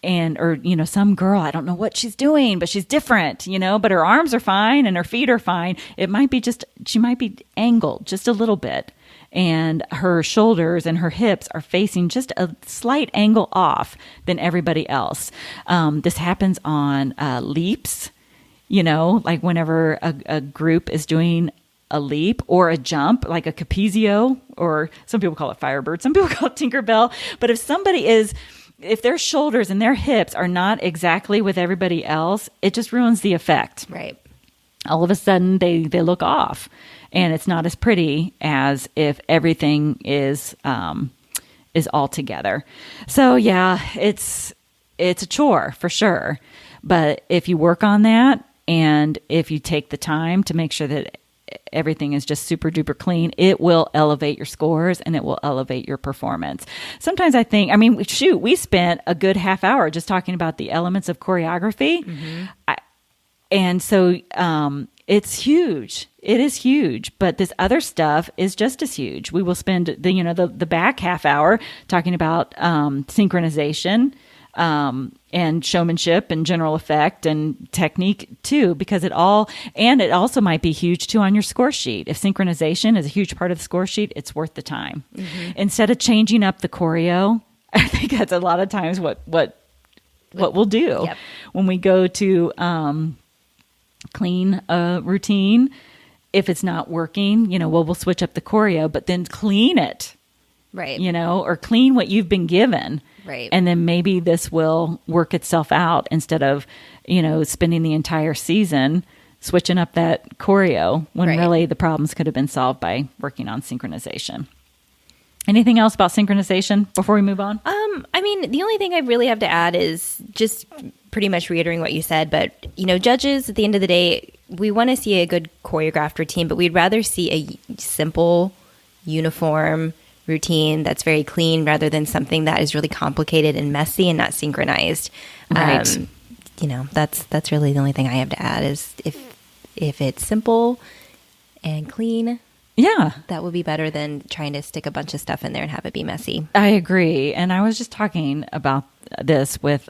or some girl, I don't know what she's doing, but she's different, but her arms are fine and her feet are fine. It might be she might be angled just a little bit, and her shoulders and her hips are facing just a slight angle off than everybody else. This happens on leaps, like whenever a group is doing a leap or a jump, like a capizio, or some people call it Firebird, some people call it Tinkerbell. But if their shoulders and their hips are not exactly with everybody else, it just ruins the effect. Right. All of a sudden they look off, and it's not as pretty as if everything is all together. So yeah, it's a chore for sure. But if you work on that, and if you take the time to make sure that everything is just super duper clean, it will elevate your scores and it will elevate your performance. Sometimes we spent a good half hour just talking about the elements of choreography. And so it's huge. It is huge, but this other stuff is just as huge. We will spend the back half hour talking about synchronization, and showmanship and general effect and technique too, because it also might be huge too on your score sheet. If synchronization is a huge part of the score sheet, it's worth the time. Instead of changing up the choreo, I think that's a lot of times what we'll do when we go to clean a routine. If it's not working, we'll switch up the choreo, but then clean it. Right. Or clean what you've been given. Right. And then maybe this will work itself out instead of, spending the entire season switching up that choreo when really the problems could have been solved by working on synchronization. Anything else about synchronization before we move on? The only thing I really have to add is just pretty much reiterating what you said. But, judges, at the end of the day, we want to see a good choreographed routine, but we'd rather see a simple, uniform routine that's very clean rather than something that is really complicated and messy and not synchronized. Right. That's really the only thing I have to add is if it's simple and clean, that would be better than trying to stick a bunch of stuff in there and have it be messy. I agree. And I was just talking about this with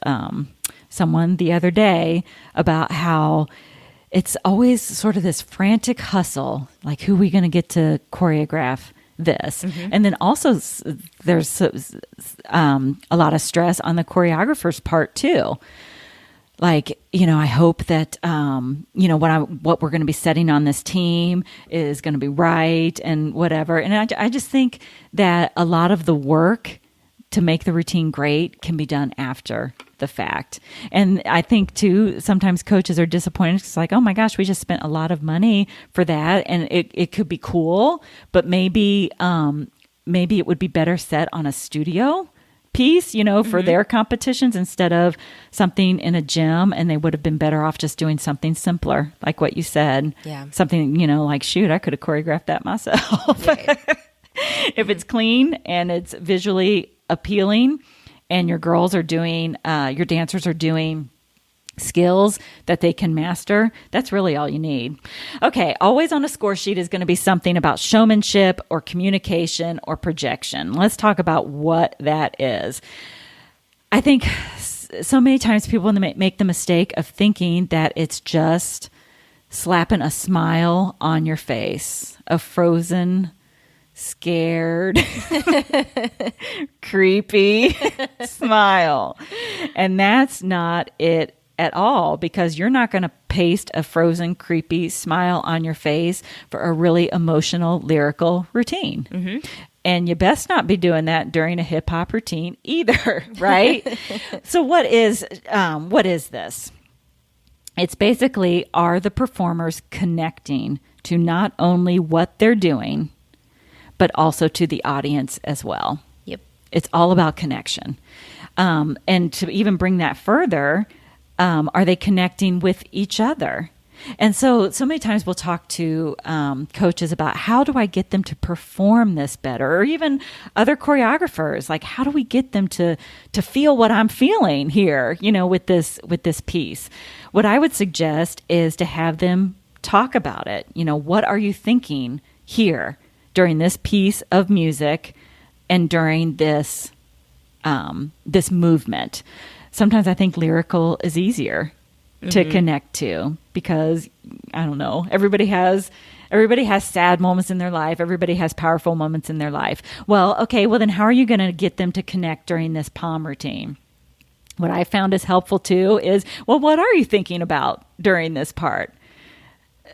someone the other day about how it's always sort of this frantic hustle, like who are we going to get to choreograph this? And then also there's a lot of stress on the choreographer's part too. Like, I hope that, what we're going to be setting on this team is going to be right and whatever. And I just think that a lot of the work to make the routine great can be done after the fact. And I think too, sometimes coaches are disappointed. It's like, oh my gosh, we just spent a lot of money for that. And it could be cool, but maybe it would be better set on a studio piece, for their competitions instead of something in a gym, and they would have been better off just doing something simpler, like what you said. Yeah. Something, like, shoot, I could have choreographed that myself. Right. If it's clean and it's visually appealing and your girls are doing, your dancers are doing skills that they can master, that's really all you need. Okay, always on a score sheet is going to be something about showmanship or communication or projection. Let's talk about what that is. I think so many times people make the mistake of thinking that it's just slapping a smile on your face, a frozen, scared, creepy smile. And that's not it at all, because you're not going to paste a frozen, creepy smile on your face for a really emotional, lyrical routine. And you best not be doing that during a hip hop routine either, right? So what is this? It's basically, are the performers connecting to not only what they're doing, but also to the audience as well? Yep. It's all about connection. And to even bring that further, are they connecting with each other? And so many times we'll talk to coaches about how do I get them to perform this better, or even other choreographers, like how do we get them to feel what I'm feeling here, with this piece. What I would suggest is to have them talk about it. What are you thinking here during this piece of music and during this this movement? Sometimes I think lyrical is easier to connect to, because I don't know, everybody has sad moments in their life. Everybody has powerful moments in their life. Well, then how are you going to get them to connect during this palm routine? What I found is helpful too is, well, what are you thinking about during this part?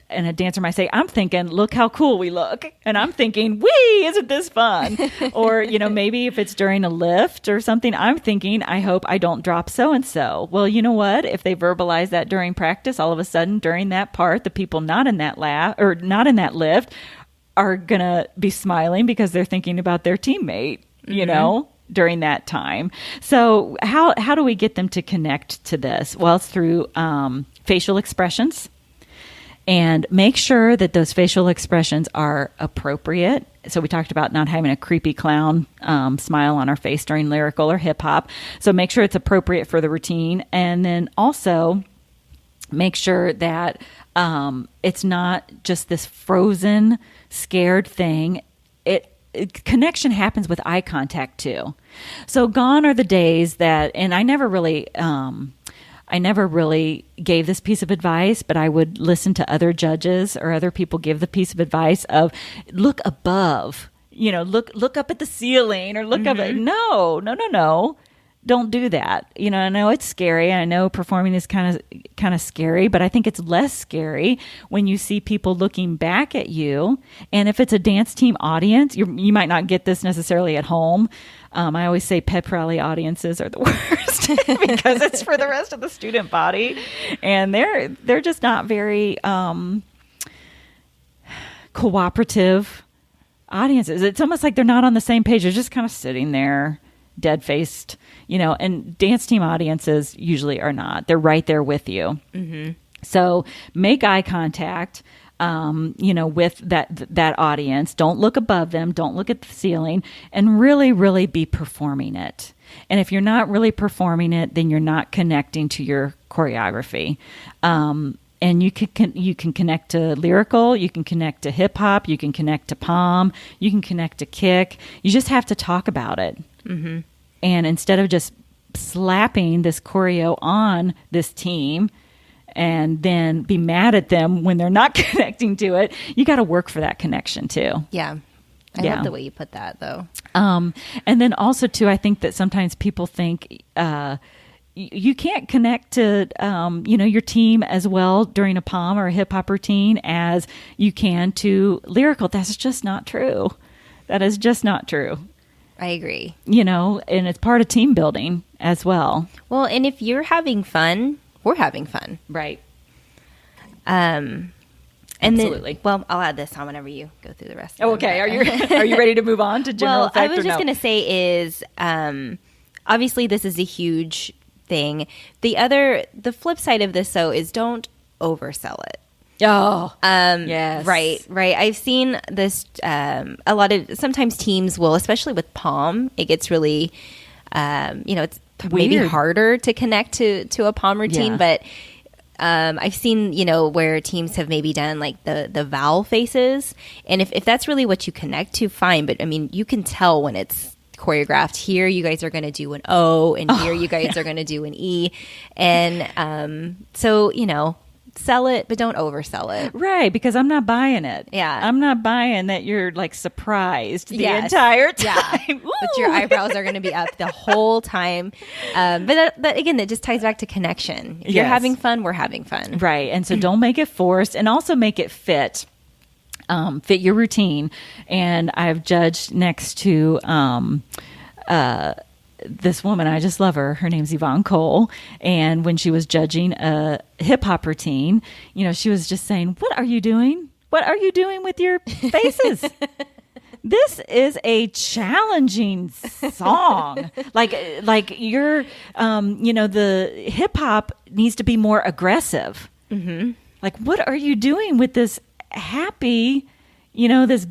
And a dancer might say, I'm thinking, look how cool we look. And I'm thinking, wee, isn't this fun? Or, maybe if it's during a lift or something, I'm thinking, I hope I don't drop so-and-so. Well, you know what? If they verbalize that during practice, all of a sudden during that part, the people not in that not in that lift are going to be smiling because they're thinking about their teammate, during that time. So how do we get them to connect to this? Well, it's through facial expressions. And make sure that those facial expressions are appropriate. So we talked about not having a creepy clown smile on our face during lyrical or hip hop. So make sure it's appropriate for the routine. And then also make sure that it's not just this frozen, scared thing. Connection happens with eye contact too. So gone are the days that, and I never really gave this piece of advice, but I would listen to other judges or other people give the piece of advice of look above, look up at the ceiling or look up at, no. Don't do that. I know it's scary. I know performing is kind of scary, but I think it's less scary when you see people looking back at you. And if it's a dance team audience, you might not get this necessarily at home. I always say pep rally audiences are the worst because it's for the rest of the student body, and they're just not very cooperative audiences. It's almost like they're not on the same page. They're just kind of sitting there, dead-faced, and dance team audiences usually are not. They're right there with you. Mm-hmm. So make eye contact, with that audience. Don't look above them. Don't look at the ceiling, and really, really be performing it. And if you're not really performing it, then you're not connecting to your choreography. And you can connect to lyrical, you can connect to hip hop, you can connect to palm, you can connect to kick. You just have to talk about it. Mm-hmm. And instead of just slapping this choreo on this team and then be mad at them when they're not connecting to it, you got to work for that connection too. Yeah. I love the way you put that though. And then also too, I think that sometimes people think, you can't connect to, your team as well during a palm or a hip hop routine as you can to lyrical. That's just not true. That is just not true. I agree. And it's part of team building as well. Well, and if you're having fun, we're having fun. Right. And absolutely. Then, well, I'll add this on whenever you go through the rest of it. Okay. Are you ready to move on to general effect? I was just going to say is, obviously this is a huge thing. The flip side of this though is don't oversell it. Oh, yes. Right. I've seen this, a lot of, sometimes teams will, especially with palm, it gets really, it's weird. Maybe harder to connect to a palm routine, but I've seen, where teams have maybe done like the vowel faces. And if that's really what you connect to, fine. But I mean, you can tell when it's choreographed. Here you guys are going to do an O, and here you guys are going to do an E. And so, sell it, but don't oversell it. Right, because I'm not buying it. Yeah. I'm not buying that you're like surprised the entire time. Yeah. But your eyebrows are going to be up the whole time. But that, again, that just ties back to connection. If you're having fun, we're having fun. Right. And so don't make it forced, and also make it fit your routine. And I've judged next to this woman, I just love her. Her name's Yvonne Cole. And when she was judging a hip hop routine, she was just saying, "What are you doing? What are you doing with your faces? This is a challenging song. like you're, the hip hop needs to be more aggressive. Mm-hmm. Like, what are you doing with this happy, this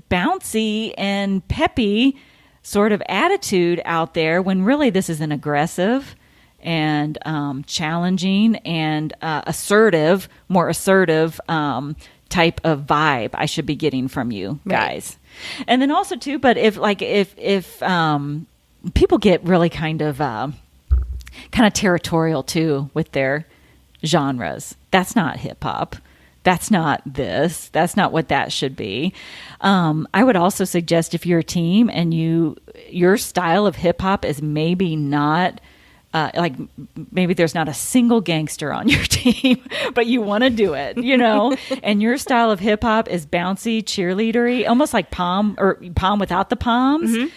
bouncy and peppy sort of attitude out there when really this is an aggressive and challenging and more assertive type of vibe I should be getting from you guys. Right. And then also too, but if people get really kind of territorial too with their genres, that's not hip hop. That's not this. That's not what that should be. I would also suggest if you're a team and your style of hip hop is maybe not maybe there's not a single gangster on your team, but you want to do it, and your style of hip hop is bouncy, cheerleadery, almost like pom without the poms. Mm-hmm.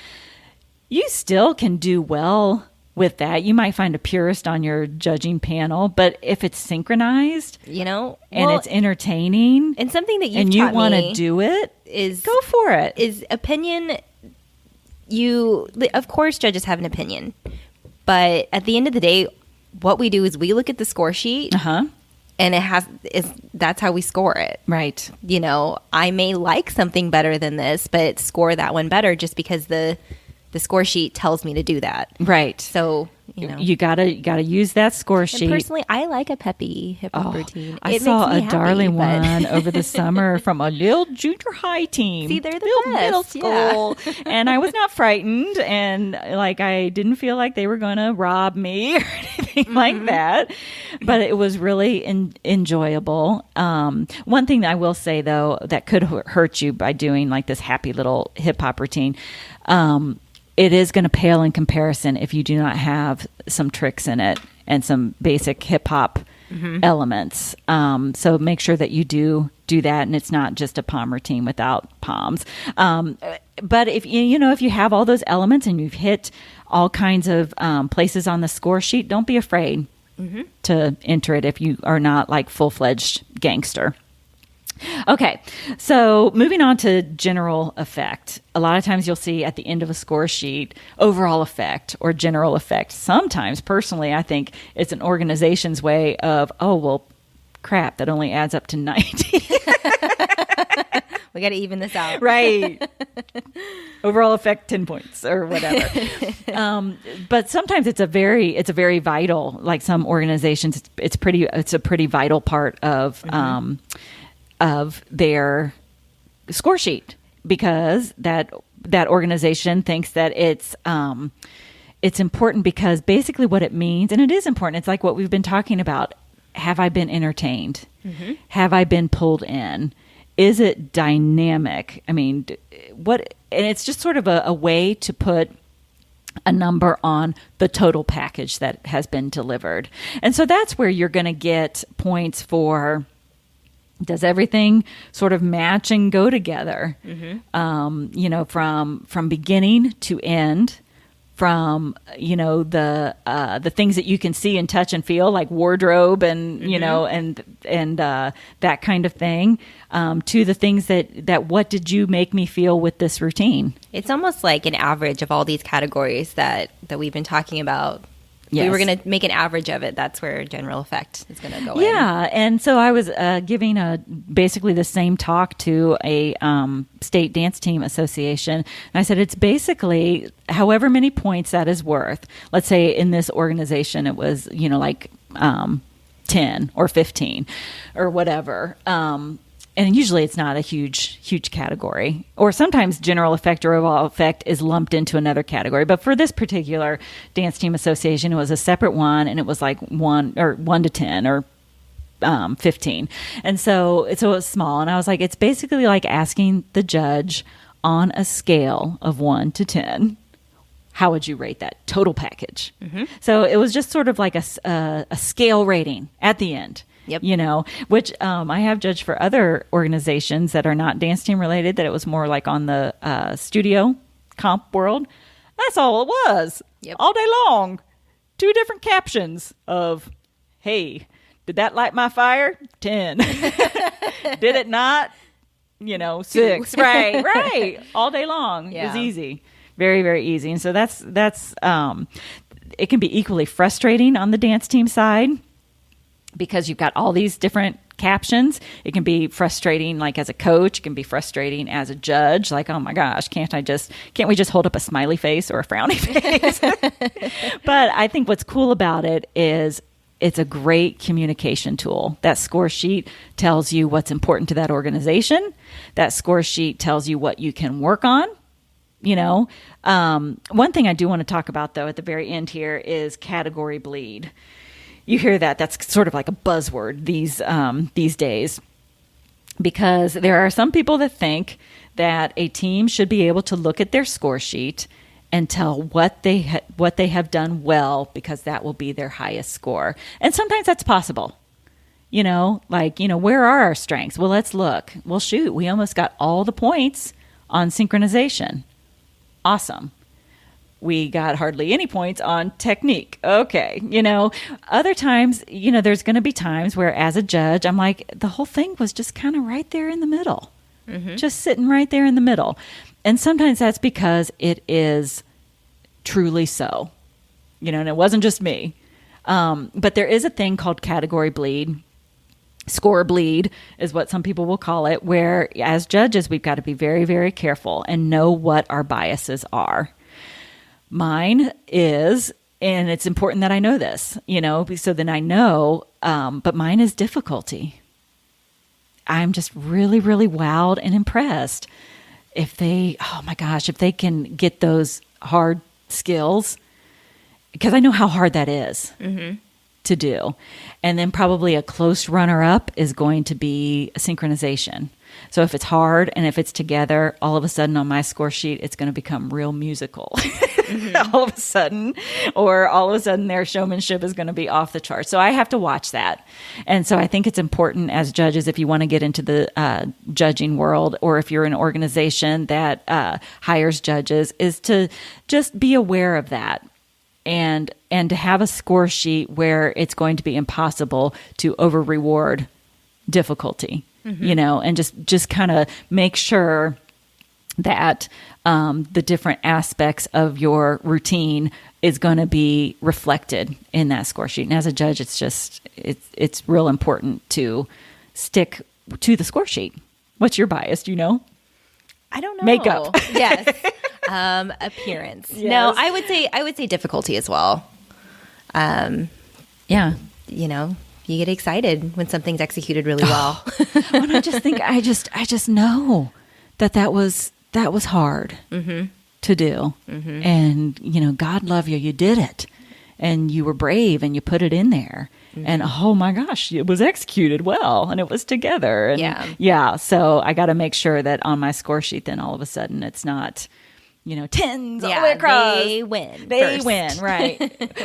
You still can do well with that. You might find a purist on your judging panel, but if it's synchronized, and it's entertaining, and something that you want to do it, is go for it. Is opinion. Of course, judges have an opinion. But at the end of the day, what we do is we look at the score sheet, and that's how we score it. Right. I may like something better than this, but score that one better just because the score sheet tells me to do that. Right. So, you gotta use that score sheet. And personally, I like a peppy hip hop routine. I saw a darling one over the summer from a little junior high team. See, they're the best. Middle school. Yeah. And I was not frightened, and I didn't feel like they were going to rob me or anything like that. But it was really enjoyable. One thing that I will say though that could hurt you by doing like this happy little hip hop routine. It is going to pale in comparison if you do not have some tricks in it and some basic hip hop elements. So make sure that you do that, and it's not just a pom routine without poms. But if if you have all those elements and you've hit all kinds of places on the score sheet, don't be afraid to enter it if you are not like full-fledged gangster. Okay, so moving on to general effect. A lot of times you'll see at the end of a score sheet, overall effect or general effect. Sometimes, personally, I think it's an organization's way of, oh, well, crap, that only adds up to 90. We got to even this out. Right. Overall effect, 10 points or whatever. But sometimes it's a very vital, like some organizations, it's a pretty vital part of their score sheet, because that organization thinks that it's important, because basically what it means, and it is important, it's like what we've been talking about. Have I been entertained? Mm-hmm. Have I been pulled in? Is it dynamic? I mean, and it's just sort of a way to put a number on the total package that has been delivered. And so that's where you're going to get points for, does everything sort of match and go together? Mm-hmm. From beginning to end, from the things that you can see and touch and feel, like wardrobe and and that kind of thing, to the things that what did you make me feel with this routine? It's almost like an average of all these categories that we've been talking about. Yes. We were going to make an average of it. That's where general effect is going to go in. Yeah, and so I was giving basically the same talk to a state dance team association, and I said it's basically however many points that is worth. Let's say in this organization it was 10 or 15 or whatever. And usually it's not a huge category. Or sometimes general effect or overall effect is lumped into another category. But for this particular dance team association, it was a separate one, and it was like 1 to 10 or 15. And so it was small. And I was like, it's basically like asking the judge on a scale of 1 to 10, how would you rate that total package? Mm-hmm. So it was just sort of like a scale rating at the end. Yep. Which I have judged for other organizations that are not dance team related, that it was more like on the studio comp world. That's all it was. Yep. All day long. 2 different captions of, hey, did that light my fire? 10. Did it not? 6. Right. All day long. Yeah. It was easy. Very, very easy. And so that's it can be equally frustrating on the dance team side because you've got all these different captions. It can be frustrating like as a coach. It can be frustrating as a judge. Like, oh my gosh, can't we just hold up a smiley face or a frowny face? But I think what's cool about it is it's a great communication tool. That score sheet tells you what's important to that organization. That score sheet tells you what you can work on. One thing I do want to talk about though at the very end here is category bleed. You hear that. That's sort of like a buzzword these days, because there are some people that think that a team should be able to look at their score sheet and tell what they have done well, because that will be their highest score. And sometimes that's possible. Where are our strengths? Well, let's look. Well, shoot, we almost got all the points on synchronization. Awesome. We got hardly any points on technique. Okay. Other times, there's going to be times where as a judge, I'm like, the whole thing was just kind of right there in the middle, just sitting right there in the middle. And sometimes that's because it is truly so, and it wasn't just me. But there is a thing called category bleed. Score bleed is what some people will call it, where as judges, we've got to be very, very careful and know what our biases are. Mine is, and it's important that I know this, so then I know, but mine is difficulty. I'm just really, really wowed and impressed if they can get those hard skills, because I know how hard that is to do. And then probably a close runner-up is going to be synchronization. So if it's hard and if it's together, all of a sudden on my score sheet, it's going to become real musical. All of a sudden their showmanship is going to be off the charts. So I have to watch that. And so I think it's important as judges, if you want to get into the judging world, or if you're an organization that hires judges, is to just be aware of that. And to have a score sheet where it's going to be impossible to over reward difficulty, and just kind of make sure that the different aspects of your routine is going to be reflected in that score sheet. And as a judge, it's real important to stick to the score sheet. What's your bias? Do you know? I don't know. Makeup. Yes. Appearance. Yes. No, I would say difficulty as well. Yeah. You get excited when something's executed really well. And I just think I just know that was hard to do. And God love you, you did it, and you were brave and you put it in there. And oh my gosh, it was executed well and it was together. And yeah. So I got to make sure that on my score sheet, then all of a sudden it's not, tens all the way across. They win. Right.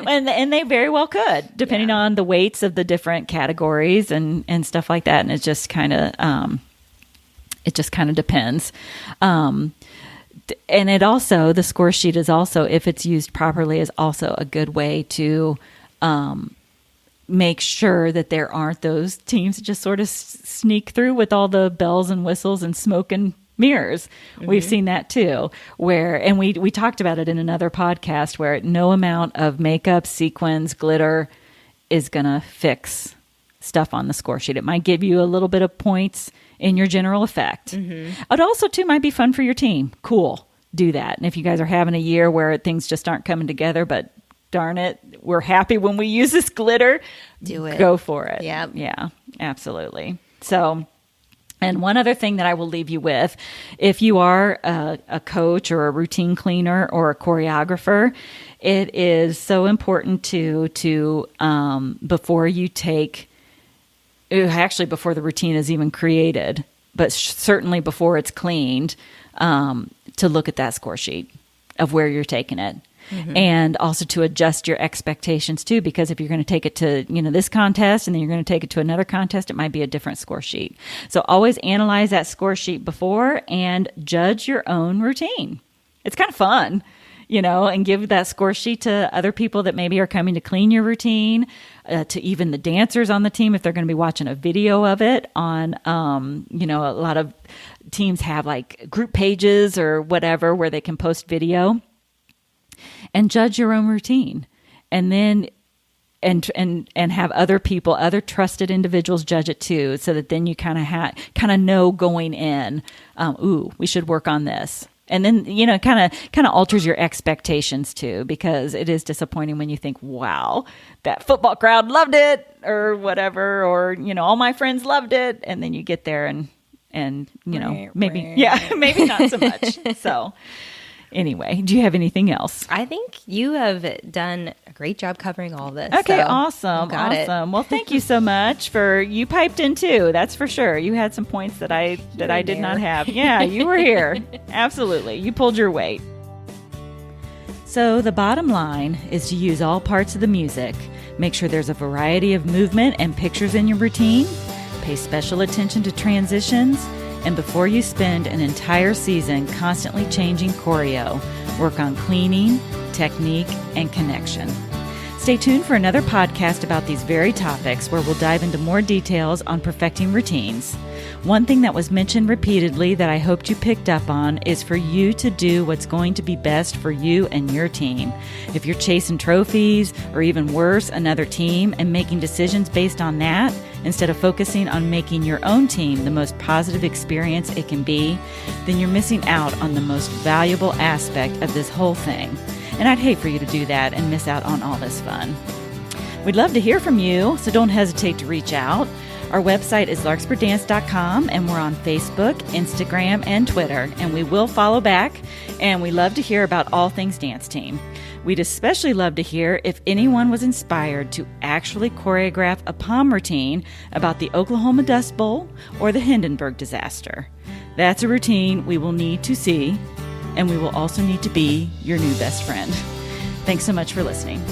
and they very well could, depending on the weights of the different categories and stuff like that. And it just kind of depends. And it also, the score sheet is also, if it's used properly, is also a good way to make sure that there aren't those teams that just sort of sneak through with all the bells and whistles and smoke and mirrors. We've seen that too, and we talked about it in another podcast, where no amount of makeup, sequins, glitter is going to fix stuff on the score sheet. It might give you a little bit of points in your general effect. It also too might be fun for your team. Cool. Do that. And if you guys are having a year where things just aren't coming together, but darn it, we're happy when we use this glitter, do it. Go for it. Yep. Yeah, absolutely. So, and one other thing that I will leave you with, if you are a coach or a routine cleaner or a choreographer, it is so important to before you take, actually before the routine is even created, but certainly before it's cleaned, to look at that score sheet of where you're taking it. And also to adjust your expectations too, because if you're going to take it to, this contest and then you're going to take it to another contest, it might be a different score sheet. So always analyze that score sheet before and judge your own routine. It's kind of fun. and give that score sheet to other people that maybe are coming to clean your routine, to even the dancers on the team if they're going to be watching a video of it on, a lot of teams have like group pages or whatever where they can post video, and judge your own routine. And then and have other people, other trusted individuals judge it too, so that then you kind of know going in, we should work on this. And then, kind of alters your expectations too, because it is disappointing when you think, wow, that football crowd loved it or whatever, or, all my friends loved it. And then you get there and maybe not so much. So anyway, do you have anything else? I think you have done a great job covering all this. Okay, so awesome. Well, thank you so much you piped in too. That's for sure. You had some points that I did not have. Yeah, you were here. Absolutely. You pulled your weight. So the bottom line is to use all parts of the music. Make sure there's a variety of movement and pictures in your routine. Pay special attention to transitions. And before you spend an entire season constantly changing choreo, work on cleaning, technique, and connection. Stay tuned for another podcast about these very topics where we'll dive into more details on perfecting routines. One thing that was mentioned repeatedly that I hoped you picked up on is for you to do what's going to be best for you and your team. If you're chasing trophies, or even worse, another team, and making decisions based on that, instead of focusing on making your own team the most positive experience it can be, then you're missing out on the most valuable aspect of this whole thing. And I'd hate for you to do that and miss out on all this fun. We'd love to hear from you, so don't hesitate to reach out. Our website is larkspurdance.com, and we're on Facebook, Instagram, and Twitter, and we will follow back, and we love to hear about all things dance team. We'd especially love to hear if anyone was inspired to actually choreograph a pom routine about the Oklahoma Dust Bowl or the Hindenburg disaster. That's a routine we will need to see, and we will also need to be your new best friend. Thanks so much for listening.